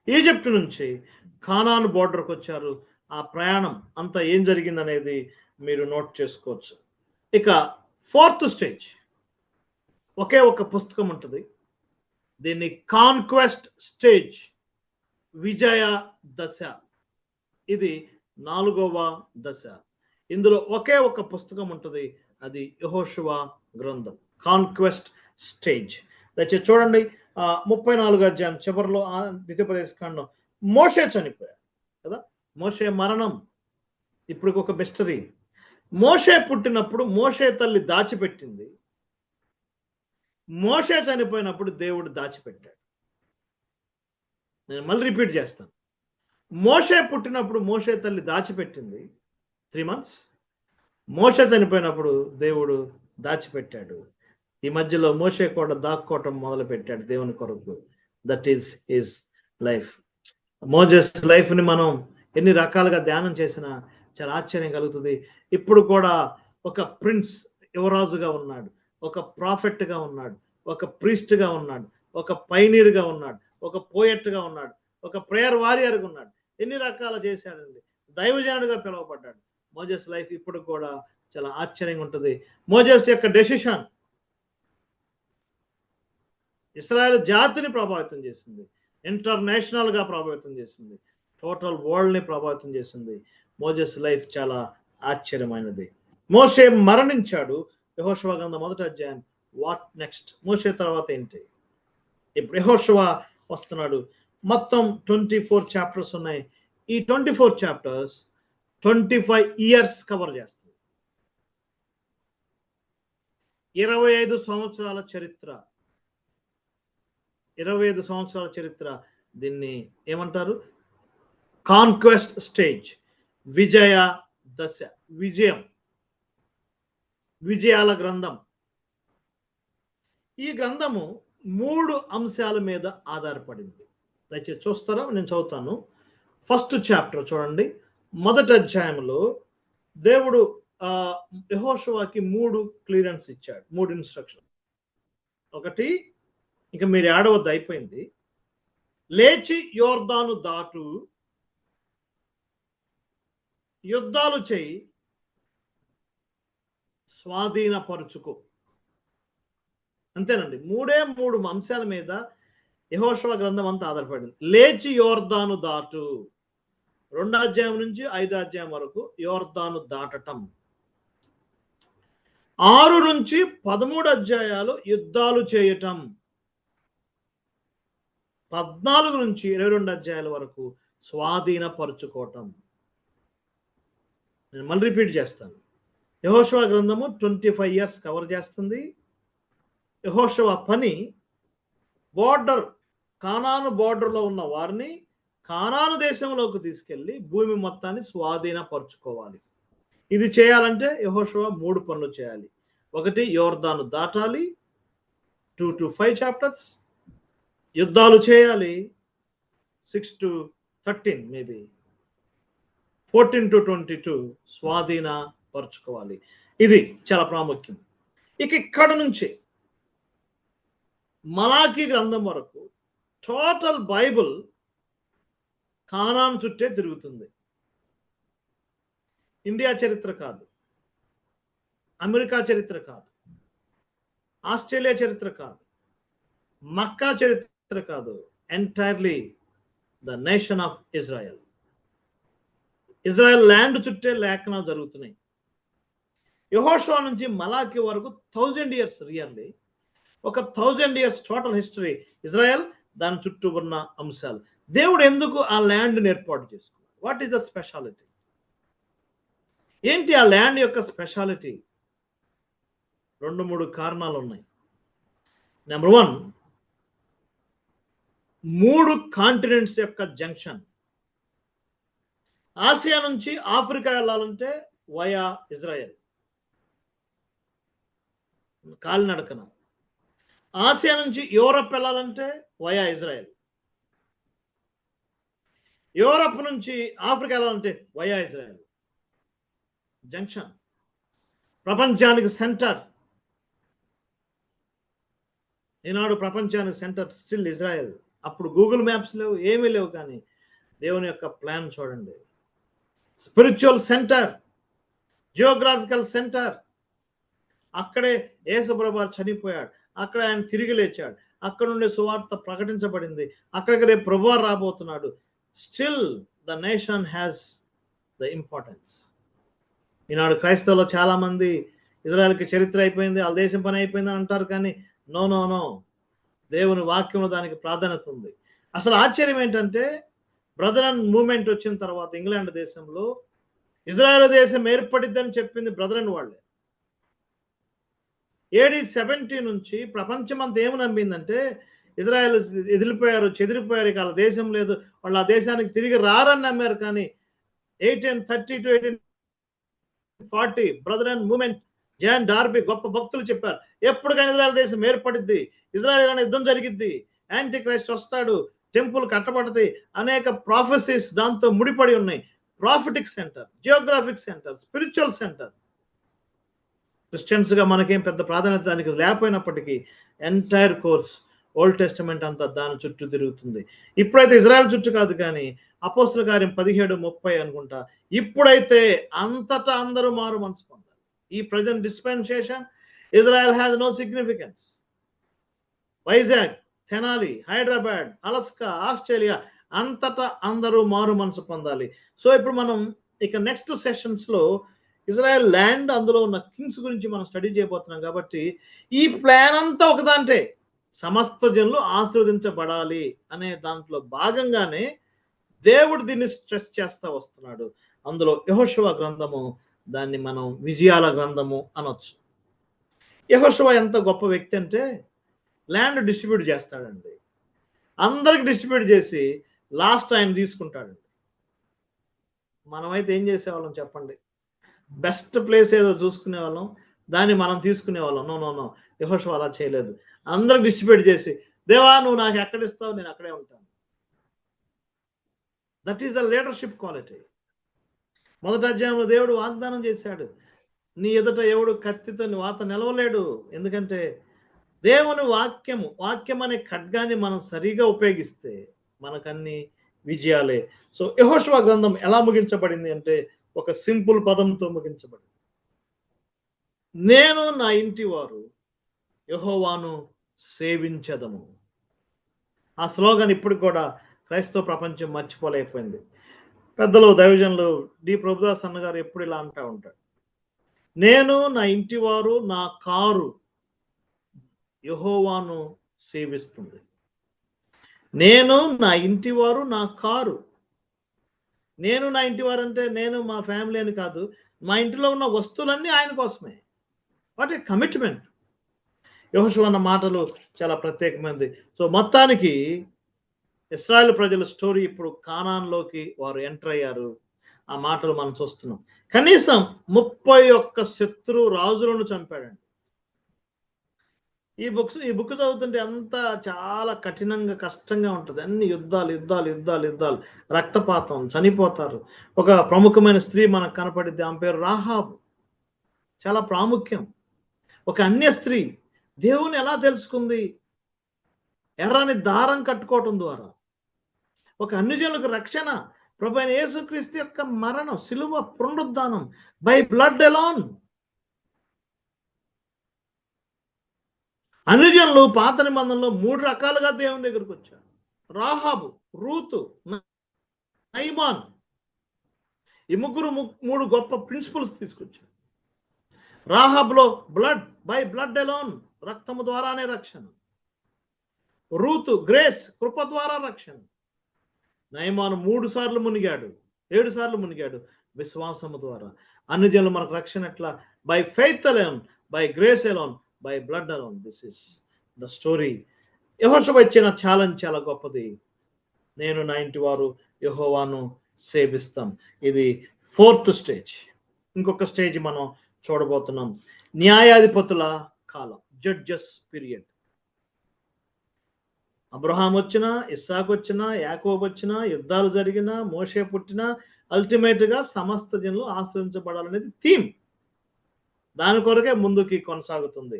ఈజిప్ట్ నుంచి కానాను బోర్డర్కి వచ్చారు. ఆ ప్రయాణం అంతా ఏం జరిగిందనేది మీరు నోట్ చేసుకోవచ్చు. ఇక ఫోర్త్ స్టేజ్, ఒకే ఒక పుస్తకం ఉంటుంది. దీన్ని కాన్క్వెస్ట్ స్టేజ్, విజయ దశ. ఇది 4వ దశ. ఇందులో ఒకే ఒక పుస్తకం ఉంటుంది, అది యెహోషువ గ్రంథం. Conquest stage. దయచేసి చూడండి, 34వ అధ్యాయం చివరిలో ద్వితీయోపదేశ కాండం. మోషే చనిపోయాడు కదా, మోషే మరణం ఇప్పుడు ఒక మిస్టరీ. మోషే పుట్టినప్పుడు మోషే తల్లి దాచిపెట్టింది, మోషే చనిపోయినప్పుడు దేవుడు దాచిపెట్టాడు. నేను మళ్ళీ రిపీట్ చేస్తాను. మోషే పుట్టినప్పుడు మోషే తల్లి దాచిపెట్టింది 3 months, మోషే చనిపోయినప్పుడు దేవుడు దాచిపెట్టాడు. ఈ మధ్యలో మోషే కూడా దాక్కోవటం మొదలు పెట్టాడు దేవుని కొరకు. That is his life. Moses లైఫ్ని మనం ఎన్ని రకాలుగా ధ్యానం చేసినా చాలా ఆశ్చర్యం కలుగుతుంది. ఇప్పుడు కూడా ఒక ప్రిన్స్, యువరాజుగా ఉన్నాడు, ఒక ప్రాఫెట్గా ఉన్నాడు, ఒక ప్రీస్ట్గా ఉన్నాడు, ఒక పైనీర్గా ఉన్నాడు, ఒక పోయెట్గా ఉన్నాడు, ఒక ప్రేయర్ వారియర్గా ఉన్నాడు. ఎన్ని రకాల చేశాడండి. దైవజనుడిగా పిలువబడ్డాడు. మోజెస్ లైఫ్ ఇప్పుడు కూడా చాలా ఆశ్చర్యంగా ఉంటుంది. మోజెస్ యొక్క డెసిషన్ ఇశ్రాయేల్ జాతిని ప్రభావితం చేసింది, ఇంటర్నేషనల్గా ప్రభావితం చేసింది, టోటల్ వరల్డ్ని ప్రభావితం చేసింది. మోజెస్ లైఫ్ చాలా ఆశ్చర్యమైనది. మోషే మరణించాడు. యెహోషువ గ్రంథం 1వ అధ్యాయం. What next? మోషే తర్వాత ఏంటి? ఇప్పుడు యెహోషువ వస్తున్నాడు. మొత్తం 24 chapters ఉన్నాయి. ఈ 24 chapters 25 years కవర్ చేస్తుంది. 25 సంవత్సరాల చరిత్ర, 25 సంవత్సరాల చరిత్ర. దీన్ని ఏమంటారు? కాన్క్వెస్ట్ స్టేజ్, విజయ దశ, విజయం, విజయాల గ్రంథం. ఈ గ్రంథము 3 అంశాల మీద ఆధారపడింది. దయచేసి చూస్తారా? నేను చదువుతాను. ఫస్ట్ చాప్టర్ చూడండి. మొదటి అధ్యాయంలో దేవుడు యెహోషువకి 3 క్లియరెన్స్ ఇచ్చాడు, 3 ఇన్స్ట్రక్షన్. ఒకటి, ఇక మీరు ఏడవద్దు, అయిపోయింది. లేచి యోర్దాను దాటు, యుద్ధాలు చేయి, స్వాధీనపరుచుకో. అంతేనండి. 3 అంశాల మీద యెహోషువ గ్రంథం అంతా ఆధారపడింది. లేచి యోర్దాను దాటు, 2వ అధ్యాయం నుంచి 5వ అధ్యాయం వరకు యోర్దాను దాటటం. 6 నుంచి 13 అధ్యాయాలు యుద్ధాలు చేయటం. 14 నుంచి 22 అధ్యాయాల వరకు స్వాధీనపరుచుకోవటం. నేను మళ్ళీ రిపీట్ చేస్తాను. యెహోషువ గ్రంథము 25 years కవర్ చేస్తుంది. యెహోషువ పని బోర్డర్ కానాను బోర్డర్లో ఉన్న వారిని కానాను దేశంలోకి తీసుకెళ్ళి భూమి మొత్తాన్ని స్వాధీనపరుచుకోవాలి. ఇది చేయాలంటే యెహోషువ 3 పనులు చేయాలి. 1, యోర్దాను దాటాలి. 2 to 5 చాప్టర్స్. యుద్ధాలు చేయాలి. 6 to 13 మేబీ 14 to 22 స్వాధీనపరుచుకోవాలి. ఇది చాలా ప్రాముఖ్యం. ఇక ఇక్కడ నుంచి మలాకీ గ్రంథం వరకు టోటల్ బైబుల్ కానాను చుట్టే తిరుగుతుంది. ఇండియా చరిత్ర కాదు, అమెరికా చరిత్ర కాదు, ఆస్ట్రేలియా చరిత్ర కాదు, మక్కా చరిత్ర కాదు. Entirely the nation of Israel. Israel land చుట్టే లేఖనాలు జరుగుతున్నాయి. యెహోషువ నుంచి మలాకి వరకు 1000 years రియల్లీ. ఒక 1000 years టోటల్ హిస్టరీ ఇజ్రాయెల్, దాని చుట్టూ ఉన్న అంశాలు. దేవుడు ఎందుకు ఆ ల్యాండ్ని ఏర్పాటు చేసుకున్నాడు? What is the speciality? ఏంటి ఆ ల్యాండ్ యొక్క స్పెషాలిటీ? 2-3 కారణాలు ఉన్నాయి. నెంబర్ 1, 3 కాంటినెంట్స్ యొక్క జంక్షన్. ఆసియా నుంచి ఆఫ్రికా వెళ్ళాలంటే వయా ఇజ్రాయెల్, కాలినడకన. ఆసియా నుంచి యూరప్ వెళ్ళాలంటే వయా ఇజ్రాయెల్. యూరప్ నుంచి ఆఫ్రికా వెళ్ళాలంటే వయా ఇజ్రాయెల్. జంక్షన్. ప్రపంచానికి సెంటర్. ఈనాడు ప్రపంచానికి సెంటర్ స్టిల్ ఇజ్రాయెల్. అప్పుడు గూగుల్ మ్యాప్స్ లేవు, ఏమీ లేవు, కానీ దేవుని యొక్క ప్లాన్ చూడండి. Spiritual centre, geographical centre. అక్కడే యేసుప్రభు చనిపోయాడు, అక్కడ ఆయన తిరిగి లేచాడు, అక్కడ నుండి సువార్త ప్రకటించబడింది, అక్కడికి రేపు ప్రభువారు రాబోతున్నాడు. Still the nation has the importance. ఈనాడు క్రైస్తవులు చాలా మంది ఇజ్రాయెల్కి చరిత్ర అయిపోయింది, వాళ్ళ దేశం పని అయిపోయింది అని అంటారు, కానీ నో నో నో, దేవుని వాక్యంలో దానికి ప్రాధాన్యత ఉంది. అసలు ఆశ్చర్యం ఏంటంటే, బ్రదరన్ మూమెంట్ వచ్చిన తర్వాత ఇంగ్లాండ్ దేశంలో ఇజ్రాయెల్ దేశం ఏర్పడిద్దని చెప్పింది బ్రదరన్ వాళ్ళే. AD 70 నుంచి ప్రపంచం అంతా ఏమి నమ్మిందంటే, ఇజ్రాయెల్ ఎదిలిపోయారు, చెదిరిపోయారు, ఇక వాళ్ళ దేశం లేదు, వాళ్ళు ఆ దేశానికి తిరిగి రారని నమ్మారు. కానీ 1830 to 1840 Brethren movement, John Darby గొప్ప భక్తులు చెప్పారు, ఎప్పటికైనా ఇజ్రాయెల్ దేశం ఏర్పడిద్ది, ఇజ్రాయెల్ అనే యుద్ధం జరిగిద్ది, యాంటీ క్రైస్ట్ వస్తాడు, టెంపుల్ కట్టబడతాయి. అనేక ప్రాఫెసీస్ దాంతో ముడిపడి ఉన్నాయి. Prophetic centre, geographic centre, spiritual centre. క్రిస్టియన్స్గా మనకేం పెద్ద ప్రాధాన్యత దానికి లేకపోయినప్పటికీ ఎంటైర్ కోర్స్ ఓల్డ్ టెస్టమెంట్ అంతా దాని చుట్టూ తిరుగుతుంది. ఇప్పుడైతే ఇజ్రాయెల్ చుట్టూ కాదు, కానీ అపోస్తుల కార్యం 17:30 అనుకుంటా, ఇప్పుడైతే అంతటా అందరూ మారు మనసు పొందాలి. ఈ present dispensation Israel has no significance. Vizag, Tenali, Hyderabad, Alaska, Australia అంతటా అందరూ మారు మనసు పొందాలి. సో ఇప్పుడు మనం ఇక నెక్స్ట్ సెషన్స్లో ఇజ్రాయెల్ ల్యాండ్, అందులో ఉన్న కింగ్స్ గురించి మనం స్టడీ చేయబోతున్నాం. కాబట్టి ఈ ప్లాన్ అంతా ఒకదాంటే సమస్త జనులు ఆశీర్వదించబడాలి అనే దాంట్లో భాగంగానే దేవుడు దీన్ని స్ట్రెస్ చేస్తా వస్తున్నాడు. అందులో యెహోషువ గ్రంథము, దాన్ని మనం విజయాల గ్రంథము అనొచ్చు. యెహోషువ ఎంత గొప్ప వ్యక్తి అంటే, ల్యాండ్ డిస్ట్రిబ్యూట్ చేస్తాడండి, అందరికి డిస్ట్రిబ్యూట్ చేసి లాస్ట్ ఆయన తీసుకుంటాడండి. మనమైతే ఏం చేసేవాళ్ళం చెప్పండి? బెస్ట్ ప్లేస్ ఏదో చూసుకునే వాళ్ళం, దాన్ని మనం తీసుకునే వాళ్ళం. నో నో నో, యెహోషువ అలా చేయలేదు. అందరికి డిస్ట్రిబ్యూట్ చేసి, దేవా నువ్వు నాకు ఎక్కడ ఇస్తావు, నేను అక్కడే ఉంటాను. That is the leadership quality. మొదటి అధ్యాయంలో దేవుడు వాగ్దానం చేశాడు, నీ ఎదుట ఎవడు కత్తితో వాత నిలవలేడు. ఎందుకంటే దేవుని వాక్యం అనే ఖడ్గాన్ని మనం సరిగా ఉపయోగిస్తే మనకన్నీ విజయాలే. సో యెహోషువ గ్రంథం ఎలా ముగించబడింది అంటే, ఒక సింపుల్ పదంతో ముగించబడింది. నేను నా ఇంటి వారు యెహోవాను సేవించదము. ఆ స్లోగన్ ఇప్పటికి కూడా క్రైస్తవ ప్రపంచం మర్చిపోలేకపోయింది. పెద్దలు, దైవజనులు డి ప్రభుదాస్ అన్న గారు ఎప్పుడు ఇలా అంటూ ఉంటాడు, నేను నా ఇంటి వారు నా కారు యెహోవాను సేవిస్తుంది. నేను నా ఇంటి వారు నా కారు. నేను నా ఇంటి వారు అంటే నేను మా ఫ్యామిలీ అని కాదు, మా ఇంటిలో ఉన్న వస్తువులన్నీ ఆయన కోసమే. What a commitment. యెహోషువ అన్న మాటలు చాలా ప్రత్యేకమైనది. సో మొత్తానికి ఇస్రాయేల్ ప్రజల స్టోరీ ఇప్పుడు కానాన్లోకి వారు ఎంటర్ అయ్యారు. ఆ మాటలు మనం చూస్తున్నాం. కనీసం 31 శత్రు రాజులను చంపాడండి. ఈ బుక్ చదువుతుంటే అంతా చాలా కఠినంగా, కష్టంగా ఉంటది. అన్ని యుద్ధాలు, యుద్ధాలు, యుద్ధాలు, యుద్ధాలు, రక్తపాతం, చనిపోతారు. ఒక ప్రముఖమైన స్త్రీ మనకు కనపడిద్ది. ఆమె పేరు రాహాబు. చాలా ప్రాముఖ్యం. ఒక అన్య స్త్రీ దేవుని ఎలా తెలుసుకుంది? ఎర్రని దారం కట్టుకోవటం ద్వారా. ఒక అన్యజనులకు రక్షణ ప్రభువైన యేసుక్రీస్తు యొక్క మరణం, సిలువ, పునరుద్ధానం, బై బ్లడ్ అలోన్. అన్యజనులు పాత నిబంధనలో 3 రకాలుగా దేవుని దగ్గరకు వచ్చారు. రాహాబు, రూతు, నయమాన్. ఈ ముగ్గురు 3 గొప్ప ప్రిన్సిపల్స్ తీసుకొచ్చారు. రాహాబులో బై బ్లడ్ అలోన్, రక్తము ద్వారానే రక్షణ. రూతు గ్రేస్, కృప ద్వారా రక్షణ. నయమాను 3 సార్లు మునిగాడు, 7 సార్లు మునిగాడు విశ్వాసము ద్వారా. అన్ని జనులు మనకు రక్షణ ఎట్లా? By faith alone, by grace alone, by blood alone. This is the story. యెహోషువ ఇచ్చిన ఛాలెంజ్ చాలా గొప్పది. నేను నా ఇంటి వారు యెహోవాను సేవిస్తాం. ఇది 4th స్టేజ్. ఇంకొక స్టేజ్ మనం చూడబోతున్నాం. న్యాయాధిపతుల కాలం, జడ్జెస్ పీరియడ్. అబ్రహాం వచ్చినా, ఇస్సాకు వచ్చినా, యాకోబు వచ్చినా, యుద్ధాలు జరిగినా, మోషే పుట్టినా, అల్టిమేట్ గా సమస్త జనులు ఆశ్రయించబడాలనేది థీమ్. దాని కొరకే ముందుకి కొనసాగుతుంది.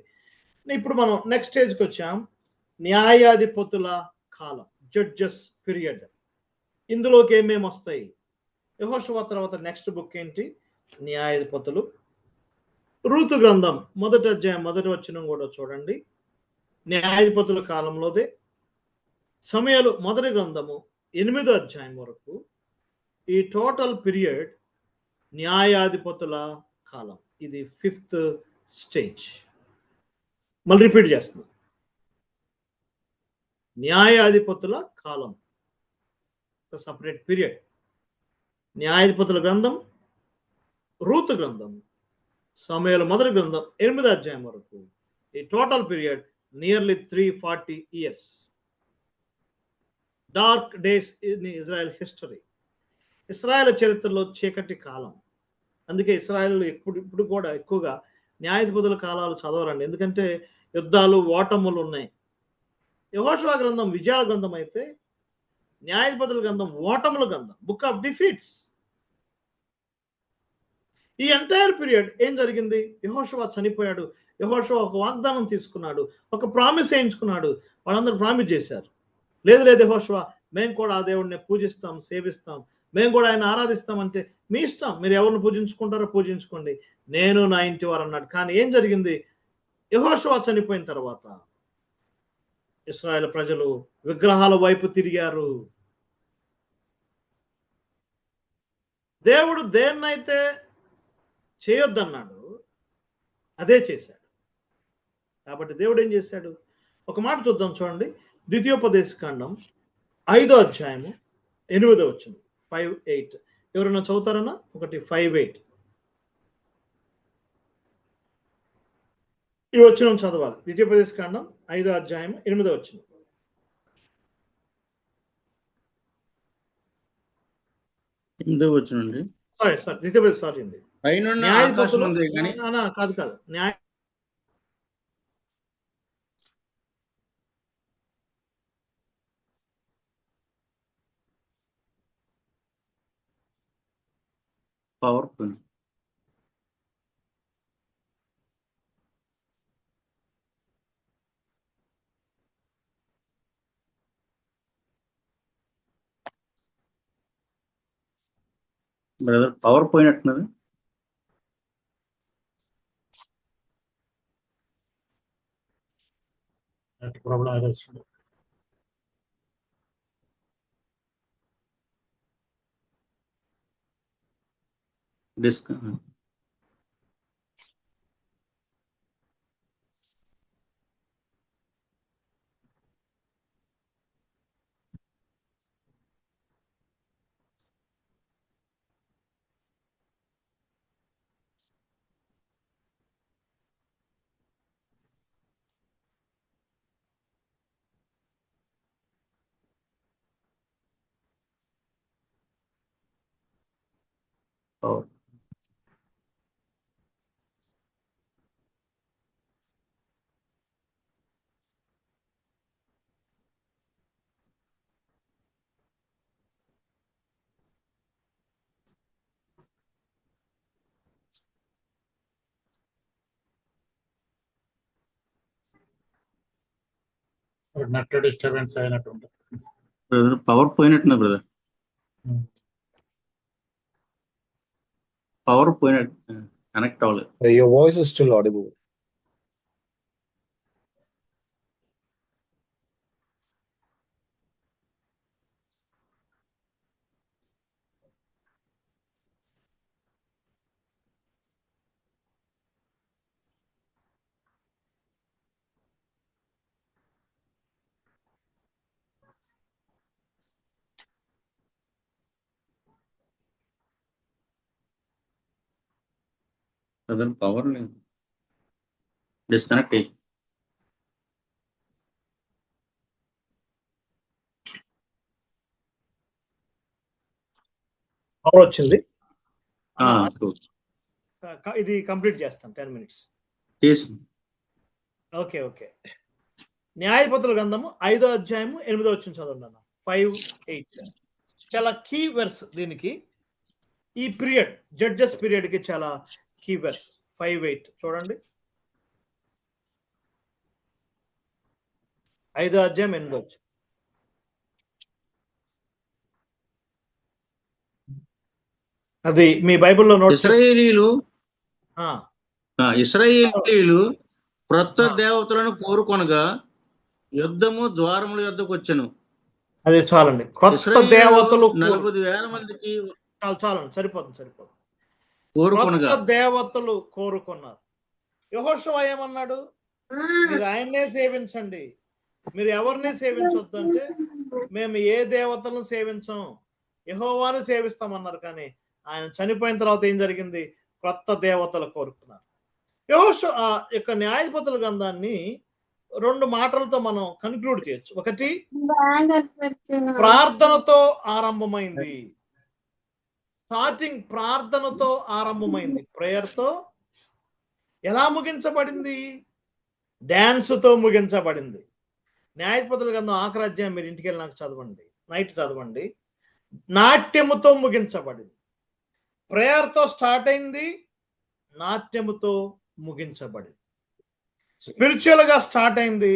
ఇప్పుడు మనం నెక్స్ట్ స్టేజ్కి వచ్చాం. న్యాయాధిపతుల కాలం, జడ్జెస్ పీరియడ్. ఇందులోకి ఏమేమి వస్తాయి? యెహోషువ తర్వాత నెక్స్ట్ బుక్ ఏంటి? న్యాయాధిపతులు. రూతు గ్రంథం 1వ అధ్యాయం 1వ వచనం కూడా చూడండి. న్యాయాధిపతుల కాలంలోదే. సమూయేలు 1వ గ్రంథము 8వ అధ్యాయం వరకు ఈ టోటల్ పీరియడ్ న్యాయాధిపతుల కాలం. ఇది 5th స్టేజ్. మళ్ళీ రిపీట్ చేస్తున్నా. న్యాయాధిపతుల కాలం, ఒక సపరేట్ పీరియడ్. న్యాయాధిపతుల గ్రంథం, రూతు గ్రంథం, సమూయేలు 1వ గ్రంథం 8వ అధ్యాయం వరకు ఈ total period nearly 340 years. Dark days in Israel history. Israel చరిత్రలో చీకటి కాలం. అందుకే ఇస్రాయేల్ ఇప్పుడు కూడా ఎక్కువగా న్యాయాధిపతుల కాలాలు చదవరండి. ఎందుకంటే యుద్ధాలు, ఓటములు ఉన్నాయి. యెహోషువ గ్రంథం విజయాల గ్రంథం అయితే న్యాయాధిపతుల గ్రంథం ఓటముల గ్రంథం, బుక్ ఆఫ్ డిఫీట్స్. ఈ ఎంటైర్ పీరియడ్ ఏం జరిగింది? యెహోషువ చనిపోయాడు. యెహోషువ ఒక వాగ్దానం తీసుకున్నాడు, ఒక ప్రామిస్ చేయించుకున్నాడు. వాళ్ళందరూ ప్రామిస్ చేశారు, లేదు యెహోషువ, మేము కూడా ఆ దేవుడిని పూజిస్తాం, సేవిస్తాం, మేము కూడా ఆయన ఆరాధిస్తామంటే మీ ఇష్టం, మీరు ఎవరిని పూజించుకుంటారో పూజించుకోండి, నేను నా ఇంటి వారు అన్నాడు. కానీ ఏం జరిగింది? యెహోషువ చనిపోయిన తర్వాత ఇశ్రాయేల్ ప్రజలు విగ్రహాల వైపు తిరిగారు. దేవుడు దేన్నైతే చేయొద్దన్నాడు అదే చేశాడు. కాబట్టి దేవుడు ఏం చేశాడు? ఒక మాట చూద్దాం, చూడండి. ద్వితీయోపదేశకాండం 5వ అధ్యాయము 8వ వచనం, 5:8. ఎవరైనా చదువుతారన్నా? 5:8. ఈ వచనం చదవాలి. ద్వితీయోపదేశకాండం 5వ అధ్యాయం 8వ వచనం. సారీ అండి. పైనున్న ఆకాశం న్యాయాధిపతులు ఉంది కానీ కాదు న్యాయ పవర్ పాయింట్. బ్రదర్ పవర్ పోయినట్టున్నది. ప్రాబ్లం ఏదో వచ్చింది. Disk power. నెట్ డిస్టర్బెన్స్ అయినట్టుంది. బ్రదర్ పవర్ పోయినట్టున్నా బ్రదర్, పవర్ పోయినట్టు, కనెక్ట్ అవ్వలేదు. Your voice is still audible. Brother power లేదు, డిస్కనెక్ట్ అయ్యి. పవర్ వచ్చింది. ఆ, ఇది కంప్లీట్ చేస్తాం 10 minutes. చేసి ఓకే ఓకే. న్యాయపత్రుల గ్రంథము 5వ అధ్యాయము 8వ వచనం చదవండి అన్న. 5:8 చాలా కీ వెర్స్ దీనికి. ఈ పీరియడ్ జడ్జెస్ పీరియడ్ కి చాలా కీ వెర్స్. 5:8 చూడండి. 5వ అధ్యాయం 8వ వచనం. అది మీ బైబిల్లో నోట్. ఇశ్రాయేలీలు క్రొత్త దేవతలను కోరుకొనగా యుద్ధము ద్వారముల యొద్దకు వచ్చెను. అది చాలండి. క్రొత్త దేవతలు 40,000 మందికి చాలండి, సరిపోతుంది. కోరుకొనగా క్రొత్త దేవతలు కోరుకున్నారు. యెహోషువ ఏమన్నాడు? మీరు ఆయన్నే సేవించండి, మీరు ఎవరిని సేవించొద్దు అంటే, మేము ఏ దేవతలను సేవించం, యెహోవాను సేవిస్తామన్నారు. కానీ ఆయన చనిపోయిన తర్వాత ఏం జరిగింది? క్రొత్త దేవతలు కోరుకున్నారు. యెహోషువ యొక్క న్యాయాధిపతుల గ్రంథాన్ని 2 మాటలతో మనం కన్క్లూడ్ చేయొచ్చు. ఒకటి, ప్రార్థనతో ఆరంభమైంది. స్టార్టింగ్ ప్రార్థనతో ఆరంభమైంది. ప్రేయర్తో. ఎలా ముగించబడింది? డ్యాన్స్తో ముగించబడింది. న్యాయాధిపతుల గ్రంథం ఆఖరి అధ్యాయం మీరు ఇంటికి వెళ్ళి నాకు చదవండి, నైట్ చదవండి. నాట్యముతో ముగించబడింది. ప్రేయర్తో స్టార్ట్ అయింది, నాట్యముతో ముగించబడింది. స్పిరిచువల్ గా స్టార్ట్ అయింది,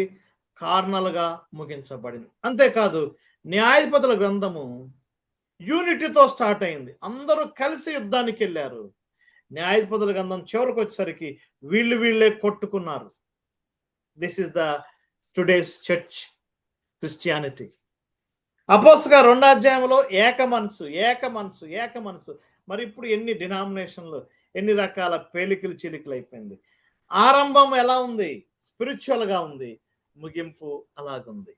కార్నల్ గా ముగించబడింది. అంతేకాదు న్యాయాధిపతుల గ్రంథము యూనిటీతో స్టార్ట్ అయింది. అందరూ కలిసి యుద్ధానికి వెళ్ళారు. న్యాయాధిపతుల గ్రంథం చివరికి వచ్చేసరికి వీళ్ళే కొట్టుకున్నారు. This is the today's church Christianity. అపోస్తలుల 2వ అధ్యాయంలో ఏక మనసు. మరి ఇప్పుడు ఎన్ని డినామినేషన్లు, ఎన్ని రకాల పేలికలు చిలికలు అయిపోయింది. ఆరంభం ఎలా ఉంది? స్పిరిచువల్ గా ఉంది. ముగింపు అలాగుంది.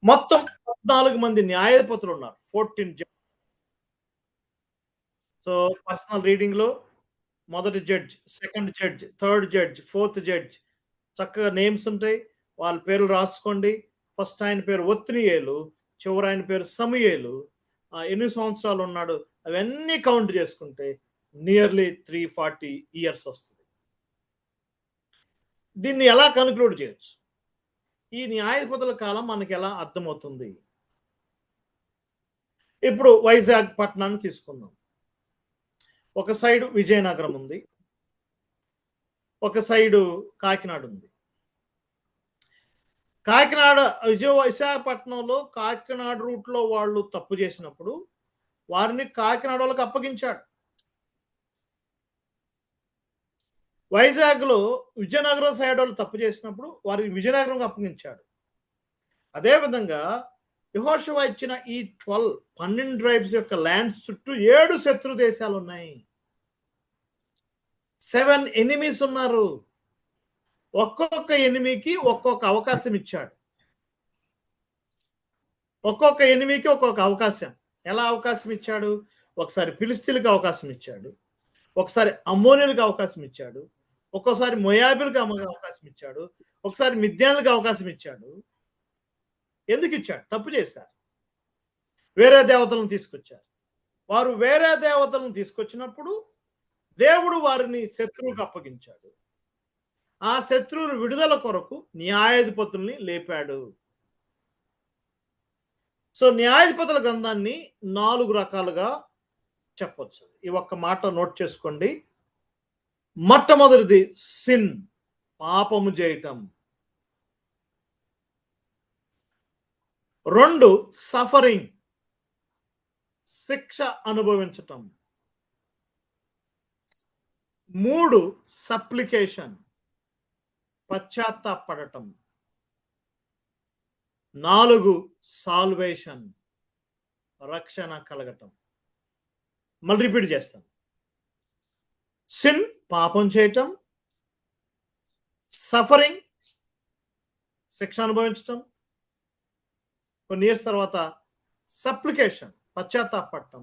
మొత్తం 14 మంది న్యాయాధిపతులు ఉన్నారు. 14. సో పర్సనల్ రీడింగ్ లో మొదటి judge, second judge, third judge, fourth judge చక్కగా నేమ్స్ ఉంటాయి. వాళ్ళ పేర్లు రాసుకోండి. ఫస్ట్ ఆయన పేరు ఒత్నియేలు, చివరి ఆయన పేరు సమూయేలు. ఎన్ని సంవత్సరాలు ఉన్నాడు అవన్నీ కౌంట్ చేసుకుంటే నియర్లీ 340 years వస్తుంది. దీన్ని ఎలా కన్క్లూడ్ చేయొచ్చు? ఈ న్యాయాధిపతుల కాలం మనకి ఎలా అర్థమవుతుంది? ఇప్పుడు వైజాగ్ పట్టణాన్ని తీసుకుందాం. ఒక సైడు విజయనగరం ఉంది, ఒక సైడు కాకినాడ ఉంది. విశాఖపట్నంలో కాకినాడ రూట్ లో వాళ్ళు తప్పు చేసినప్పుడు వారిని కాకినాడ వాళ్ళకి అప్పగించాడు. వైజాగ్ లో విజయనగరం సైడ్ వాళ్ళు తప్పు చేసినప్పుడు వారిని విజయనగరంకి అప్పగించాడు. అదేవిధంగా యెహోషువ ఇచ్చిన ఈ 12 ట్రైబ్స్ యొక్క ల్యాండ్స్ చుట్టూ 7 శత్రు దేశాలు ఉన్నాయి. 7 ఎనిమీస్ ఉన్నారు. ఒక్కొక్క ఎనిమికి ఒక్కొక్క అవకాశం ఇచ్చాడు. ఒక్కొక్క ఎనిమికి ఒక్కొక్క అవకాశం. ఎలా అవకాశం ఇచ్చాడు? ఒకసారి ఫిలిస్తీన్లకు అవకాశం ఇచ్చాడు, ఒకసారి అమ్మోనీలకు అవకాశం ఇచ్చాడు, ఒక్కోసారి మొయాబీలకు అవకాశం ఇచ్చాడు, ఒకసారి మిద్యాన్లకు అవకాశం ఇచ్చాడు. ఎందుకు ఇచ్చాడు? తప్పు చేశారు, వేరే దేవతలను తీసుకొచ్చారు. వారు వేరే దేవతలను తీసుకొచ్చినప్పుడు దేవుడు వారిని శత్రువుకు అప్పగించాడు. ఆ శత్రువుల విడుదల కొరకు న్యాయాధిపతుల్ని లేపాడు. సో న్యాయాధిపతుల గ్రంథాన్ని 4 రకాలుగా చెప్పొచ్చు. ఈ ఒక్క మాట నోట్ చేసుకోండి. మొట్టమొదటిది సిన్, పాపము చేయటం. 2 సఫరింగ్, శిక్ష అనుభవించటం. 3 సప్లికేషన్, పశ్చాత్తాపడటం. 4 సాల్వేషన్, రక్షణ కలగటం. మళ్ళీ రిపీట్ చేస్తాను. సిన్, పాపం చేయటం. సఫరింగ్, శిక్ష అనుభవించటం. కొన్ని ఇయర్స్ తర్వాత సప్లికేషన్, పశ్చాత్తాపడటం.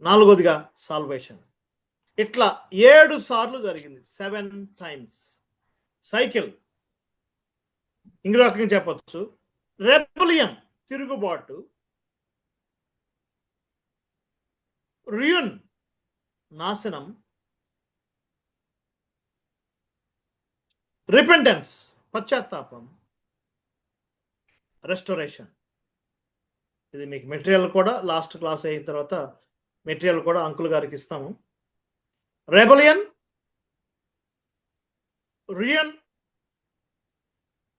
4వదిగా సాల్వేషన్. ఇట్లా 7 సార్లు జరిగింది. 7 టైమ్స్ సైకిల్. ఇంకో రకంగా చెప్పొచ్చు, రెబలియన్, తిరుగుబాటు. రియూన్, నాశనం. రిపెంటెన్స్, పశ్చాత్తాపం. రెస్టోరేషన్. ఇది మీకు మెటీరియల్ కూడా లాస్ట్ క్లాస్ అయిన తర్వాత మెటీరియల్ కూడా అంకుల్ గారికి ఇస్తాము. Rebellion, ruin,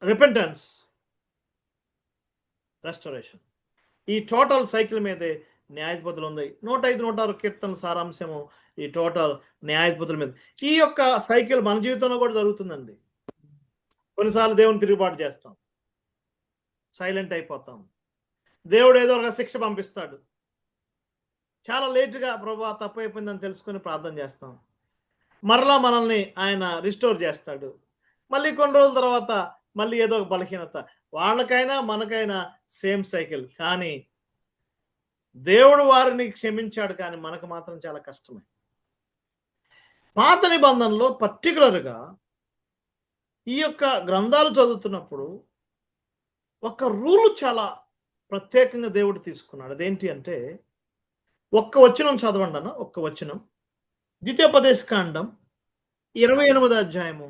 repentance, restoration. ఈ టోటల్ సైకిల్ మీదే న్యాయాధిపతులు ఉంది. 105, 106 కీర్తనల సారాంశము ఈ టోటల్ న్యాయాధిపతుల మీద. ఈ యొక్క సైకిల్ మన జీవితంలో కూడా జరుగుతుందండి. కొన్నిసార్లు దేవుని తిరుగుబాటు చేస్తాం, సైలెంట్ అయిపోతాం. దేవుడు ఏదో ఒక శిక్ష పంపిస్తాడు. చాలా లేటుగా ప్రభా తప్పు అయిపోయిందని తెలుసుకొని ప్రార్థన చేస్తాం. మరలా మనల్ని ఆయన రిస్టోర్ చేస్తాడు. మళ్ళీ కొన్ని రోజుల తర్వాత మళ్ళీ ఏదో ఒక బలహీనత. వాళ్ళకైనా మనకైనా సేమ్ సైకిల్. కానీ దేవుడు వారిని క్షమించాడు, కానీ మనకు మాత్రం చాలా కష్టమే. పాత నిబంధనలో పర్టికులర్గా ఈ యొక్క గ్రంథాలు చదువుతున్నప్పుడు ఒక రూల్ చాలా ప్రత్యేకంగా దేవుడు తీసుకున్నాడు. అదేంటి అంటే, ఒక్క వచనం చదవండి అన్న. ఒక్క వచనం, ద్వితీయోపదేశకాండం 28వ అధ్యాయము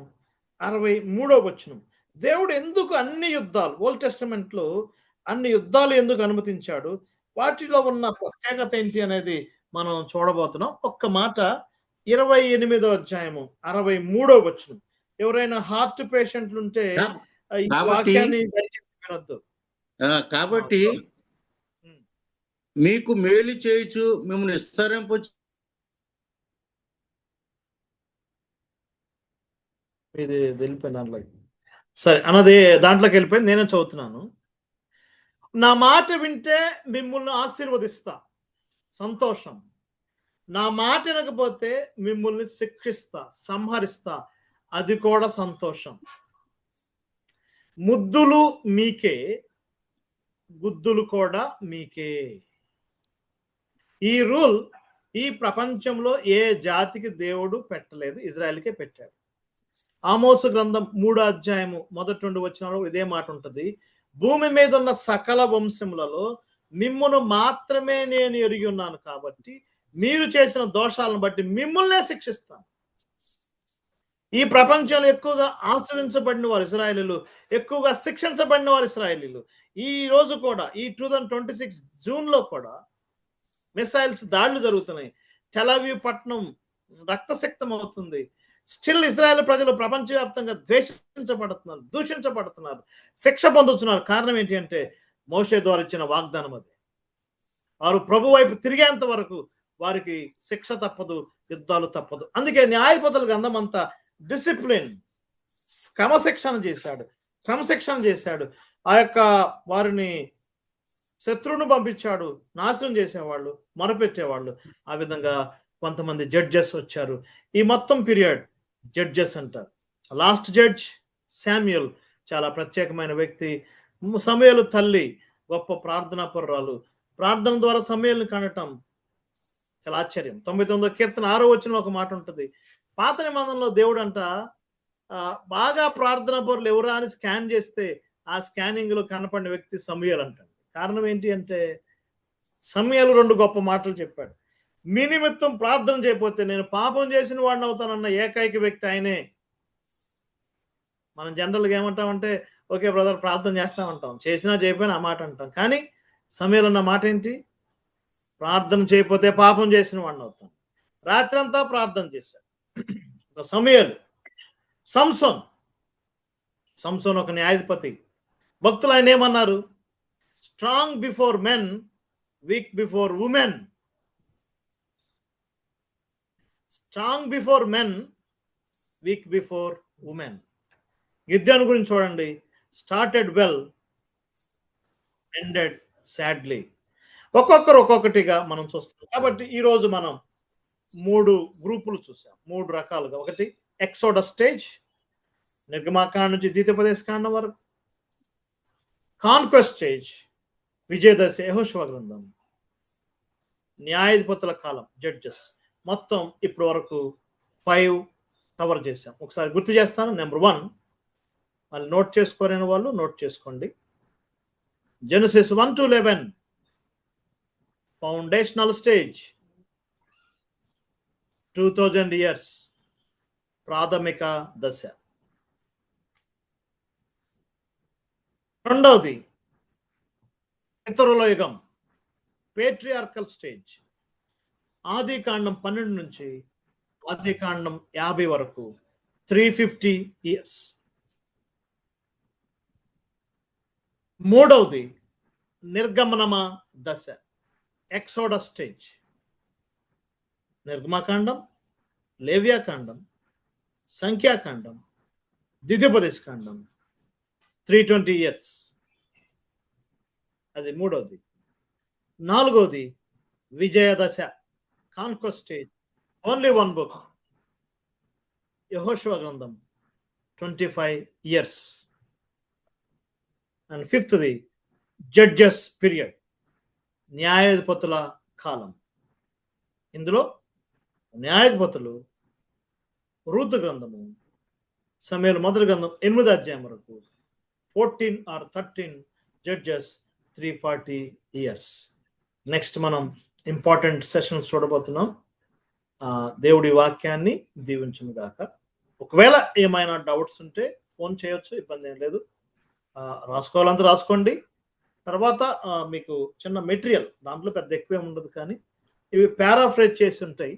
63వ వచనం. దేవుడు ఎందుకు అన్ని యుద్ధాలు, ఓల్డ్ టెస్టమెంట్ లో అన్ని యుద్ధాలు ఎందుకు అనుమతించాడు, వాటిలో ఉన్న ప్రత్యేకత ఏంటి అనేది మనం చూడబోతున్నాం. ఒక్క మాట, 28వ అధ్యాయము 63వ వచనం. ఎవరైనా హార్ట్ పేషెంట్లు ఉంటే ఈ వాక్యాన్ని దయచేసి వినొద్దు. కాబట్టి మీకు మేలు చేయొచ్చు, మిమ్మల్ని విస్తరింపు. ఇది వెళ్ళిపోయింది దాంట్లోకి. సరే అన్నది దాంట్లోకి వెళ్ళిపోయింది. నేనే చదువుతున్నాను. నా మాట వింటే మిమ్మల్ని ఆశీర్వదిస్తా, సంతోషం. నా మాట వినకపోతే మిమ్మల్ని శిక్షిస్తా, సంహరిస్తా, అది కూడా సంతోషం. ముద్దులు మీకే, గుద్దులు కూడా మీకే. ఈ రూల్ ఈ ప్రపంచంలో ఏ జాతికి దేవుడు పెట్టలేదు, ఇజ్రాయెల్కే పెట్టాడు. ఆమోసు గ్రంథం 3వ అధ్యాయము 1-2 వచనాల్లో ఇదే మాట ఉంటుంది. భూమి మీద ఉన్న సకల వంశములలో మిమ్మును మాత్రమే నేను ఎరిగి ఉన్నాను, కాబట్టి మీరు చేసిన దోషాలను బట్టి మిమ్మల్నే శిక్షిస్తాను. ఈ ప్రపంచంలో ఎక్కువగా ఆస్వాదించబడిన వారు ఇశ్రాయేలీయులు, ఎక్కువగా శిక్షించబడిన వారు ఇశ్రాయేలీయులు. ఈ రోజు కూడా ఈ 2026 జూన్లో కూడా మిసైల్స్ దాడులు జరుగుతున్నాయి. టెల్ అవీవ్ పట్టణం రక్తసిక్తం అవుతుంది. స్టిల్ ఇజ్రాయెల్ ప్రజలు ప్రపంచవ్యాప్తంగా ద్వేషించబడుతున్నారు, దూషించబడుతున్నారు, శిక్ష పొందుతున్నారు. కారణం ఏంటి అంటే, మోషే ద్వారా ఇచ్చిన వాగ్దానం అది. వారు ప్రభు వైపు తిరిగేంత వరకు వారికి శిక్ష తప్పదు, యుద్ధాలు తప్పదు. అందుకే న్యాయపతుల గ్రంథం అంతా డిసిప్లిన్, క్రమశిక్షణ చేశాడు. ఆ యొక్క వారిని శత్రువును పంపించాడు, నాశనం చేసేవాళ్ళు, మొరపెట్టేవాళ్ళు. ఆ విధంగా కొంతమంది జడ్జెస్ వచ్చారు. ఈ మొత్తం పీరియడ్ జడ్జెస్ అంటారు. లాస్ట్ జడ్జ్ శామ్యూయల్, చాలా ప్రత్యేకమైన వ్యక్తి. సమూయేలు తల్లి గొప్ప ప్రార్థనా పరురాలు. ప్రార్థన ద్వారా సమూయేలుని కనటం చాలా ఆశ్చర్యం. 99వ కీర్తన 6వ వచనంలో ఒక మాట ఉంటుంది. పాత నిబంధనలో దేవుడు అంట బాగా ప్రార్థనా పరులు ఎవరా అని స్కాన్ చేస్తే ఆ స్కానింగ్ లో కనపడిన వ్యక్తి సమూయేలు అంటాడు. కారణం ఏంటి అంటే, సమూయేలు 2 గొప్ప మాటలు చెప్పాడు. మీ నిమిత్తం ప్రార్థన చేయకపోతే నేను పాపం చేసిన వాడిని అవుతానన్న ఏకైక వ్యక్తి ఆయనే. మనం జనరల్గా ఏమంటామంటే ఓకే బ్రదర్ ప్రార్థన చేస్తామంటాం, చేసినా చేయకపోయినా ఆ మాట అంటాం. కానీ సమూయేలు అన్న మాట ఏంటి? ప్రార్థన చేయకపోతే పాపం చేసిన వాడిని అవుతాను. రాత్రంతా ప్రార్థన చేశాడు. సమూయేలు. సంసోన్ ఒక న్యాయాధిపతి. భక్తులు ఆయన ఏమన్నారు? Strong before men, weak before women. Strong before men, weak before women. గిద్యోను గురించి చూడండి. Started well, ended sadly. ఒక్కొక్కరు ఒక్కొక్కటిగా మనం చూస్తాం. కాబట్టి ఈరోజు మనం 3 గ్రూపులు చూసాం, 3 రకాలుగా. ఒకటి ఎక్సోడస్ స్టేజ్, నిర్గమాకాండం నుంచి ద్వితీయోపదేశకాండం వరకు. కాన్క్వెస్ట్ స్టేజ్, విజయదశ, యెహోషువ గ్రంథం. న్యాయాధిపతుల కాలం, జడ్జెస్. మొత్తం ఇప్పటి వరకు 5 కవర్ చేశాం. ఒకసారి గుర్తు చేస్తాను. నెంబర్ 1, వాళ్ళు నోట్ చేసుకోలేని వాళ్ళు నోట్ చేసుకోండి. జెనసిస్ 1-11 ఫౌండేషనల్ స్టేజ్, 2000 ఇయర్స్ ప్రాథమిక దశ. రెండవది పితరుల యుగం, పేట్రియార్కల్ స్టేజ్, ఆది కాండం 12 నుంచి ఆది కాండం 50 వరకు 350 ఇయర్స్. మూడవది నిర్గమనమ దశ, ఎక్సోడస్ స్టేజ్. నిర్గమకాండం, లేవ్యాకాండం, సంఖ్యాకాండం, ద్వితీయోపదేశకాండం 320 ఇయర్స్. అది మూడవది. నాలుగవది విజయదశ, కాన్క్వెస్ట్ స్టేజ్, ఓన్లీ 1 బుక్, యెహోషువ గ్రంథం 25 ఇయర్స్. అండ్ ఫిఫ్త్ది జడ్జెస్ పీరియడ్, న్యాయాధిపతుల కాలం. ఇందులో న్యాయాధిపతులు, రూతు గ్రంథము, సమూయేలు మొదటి గ్రంథం 8వ అధ్యాయం వరకు 14 or 13 జడ్జెస్ 340 ఇయర్స్. నెక్స్ట్ మనం ఇంపార్టెంట్ సెషన్స్ చూడబోతున్నాం. దేవుడి వాక్యాన్ని దీవించును గాక. ఒకవేళ ఏమైనా డౌట్స్ ఉంటే ఫోన్ చేయొచ్చు, ఇబ్బంది ఏం లేదు. రాసుకోవాలంతా రాసుకోండి. తర్వాత మీకు చిన్న మెటీరియల్, దాంట్లో పెద్ద ఎక్కువ ఉండదు, కానీ ఇవి పారాఫ్రేజ్ చేసి ఉంటాయి.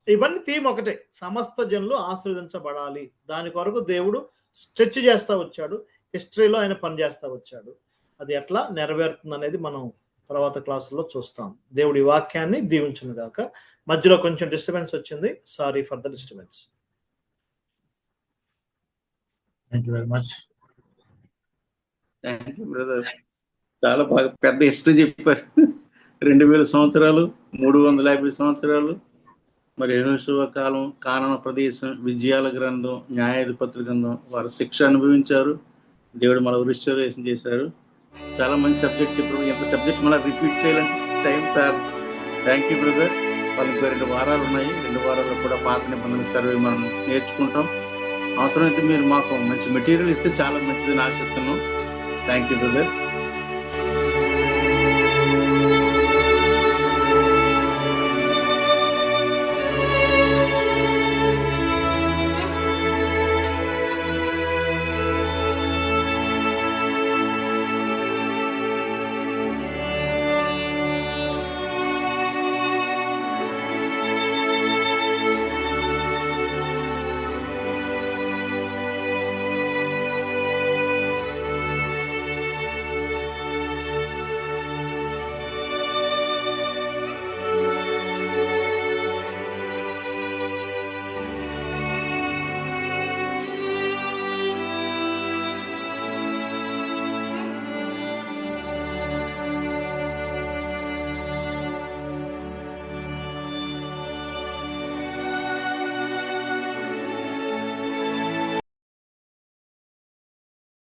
ఇవన్నీ థీమ్ ఒకటే, సమస్త జనులు ఆశీర్వదించబడాలి. దాని కొరకు దేవుడు స్ట్రెచ్ చేస్తూ వచ్చాడు, హిస్టరీలో ఆయన పనిచేస్తూ వచ్చాడు. అది ఎట్లా నెరవేరుతుంది అనేది మనం తర్వాత క్లాసుల్లో చూస్తాం. దేవుడి వాక్యాన్ని దీవించును గాక. మధ్యలో కొంచెం డిస్టర్బెన్స్ వచ్చింది, sorry for the disturbance. Thank you very much. Thank you brother. చాలా బాగా పెద్ద హిస్టరీ చెప్పారు. 2000 సంవత్సరాలు, 350 సంవత్సరాలు, మరి యెహోషువ కాలం, కానాను ప్రదేశం, విజయాల గ్రంథం, న్యాయాధిపతుల గ్రంథం, వారు శిక్ష అనుభవించారు, దేవుడు మళ్ళీ రిస్టోరేషన్ చేశారు. చాలా మంచి సబ్జెక్ట్ చెప్పారు. ఎంత సబ్జెక్ట్ మళ్ళీ రిపీట్ చేయాలంటే time sir. Thank you brother. వాళ్ళకి 2 వారాలు ఉన్నాయి. 2 వారాల్లో కూడా పాత నిబంధన సర్వే మనం నేర్చుకుంటాం. అవసరమైతే మీరు మాకు మంచి మెటీరియల్ ఇస్తే చాలా మంచిదని ఆశిస్తున్నాం. Thank you brother.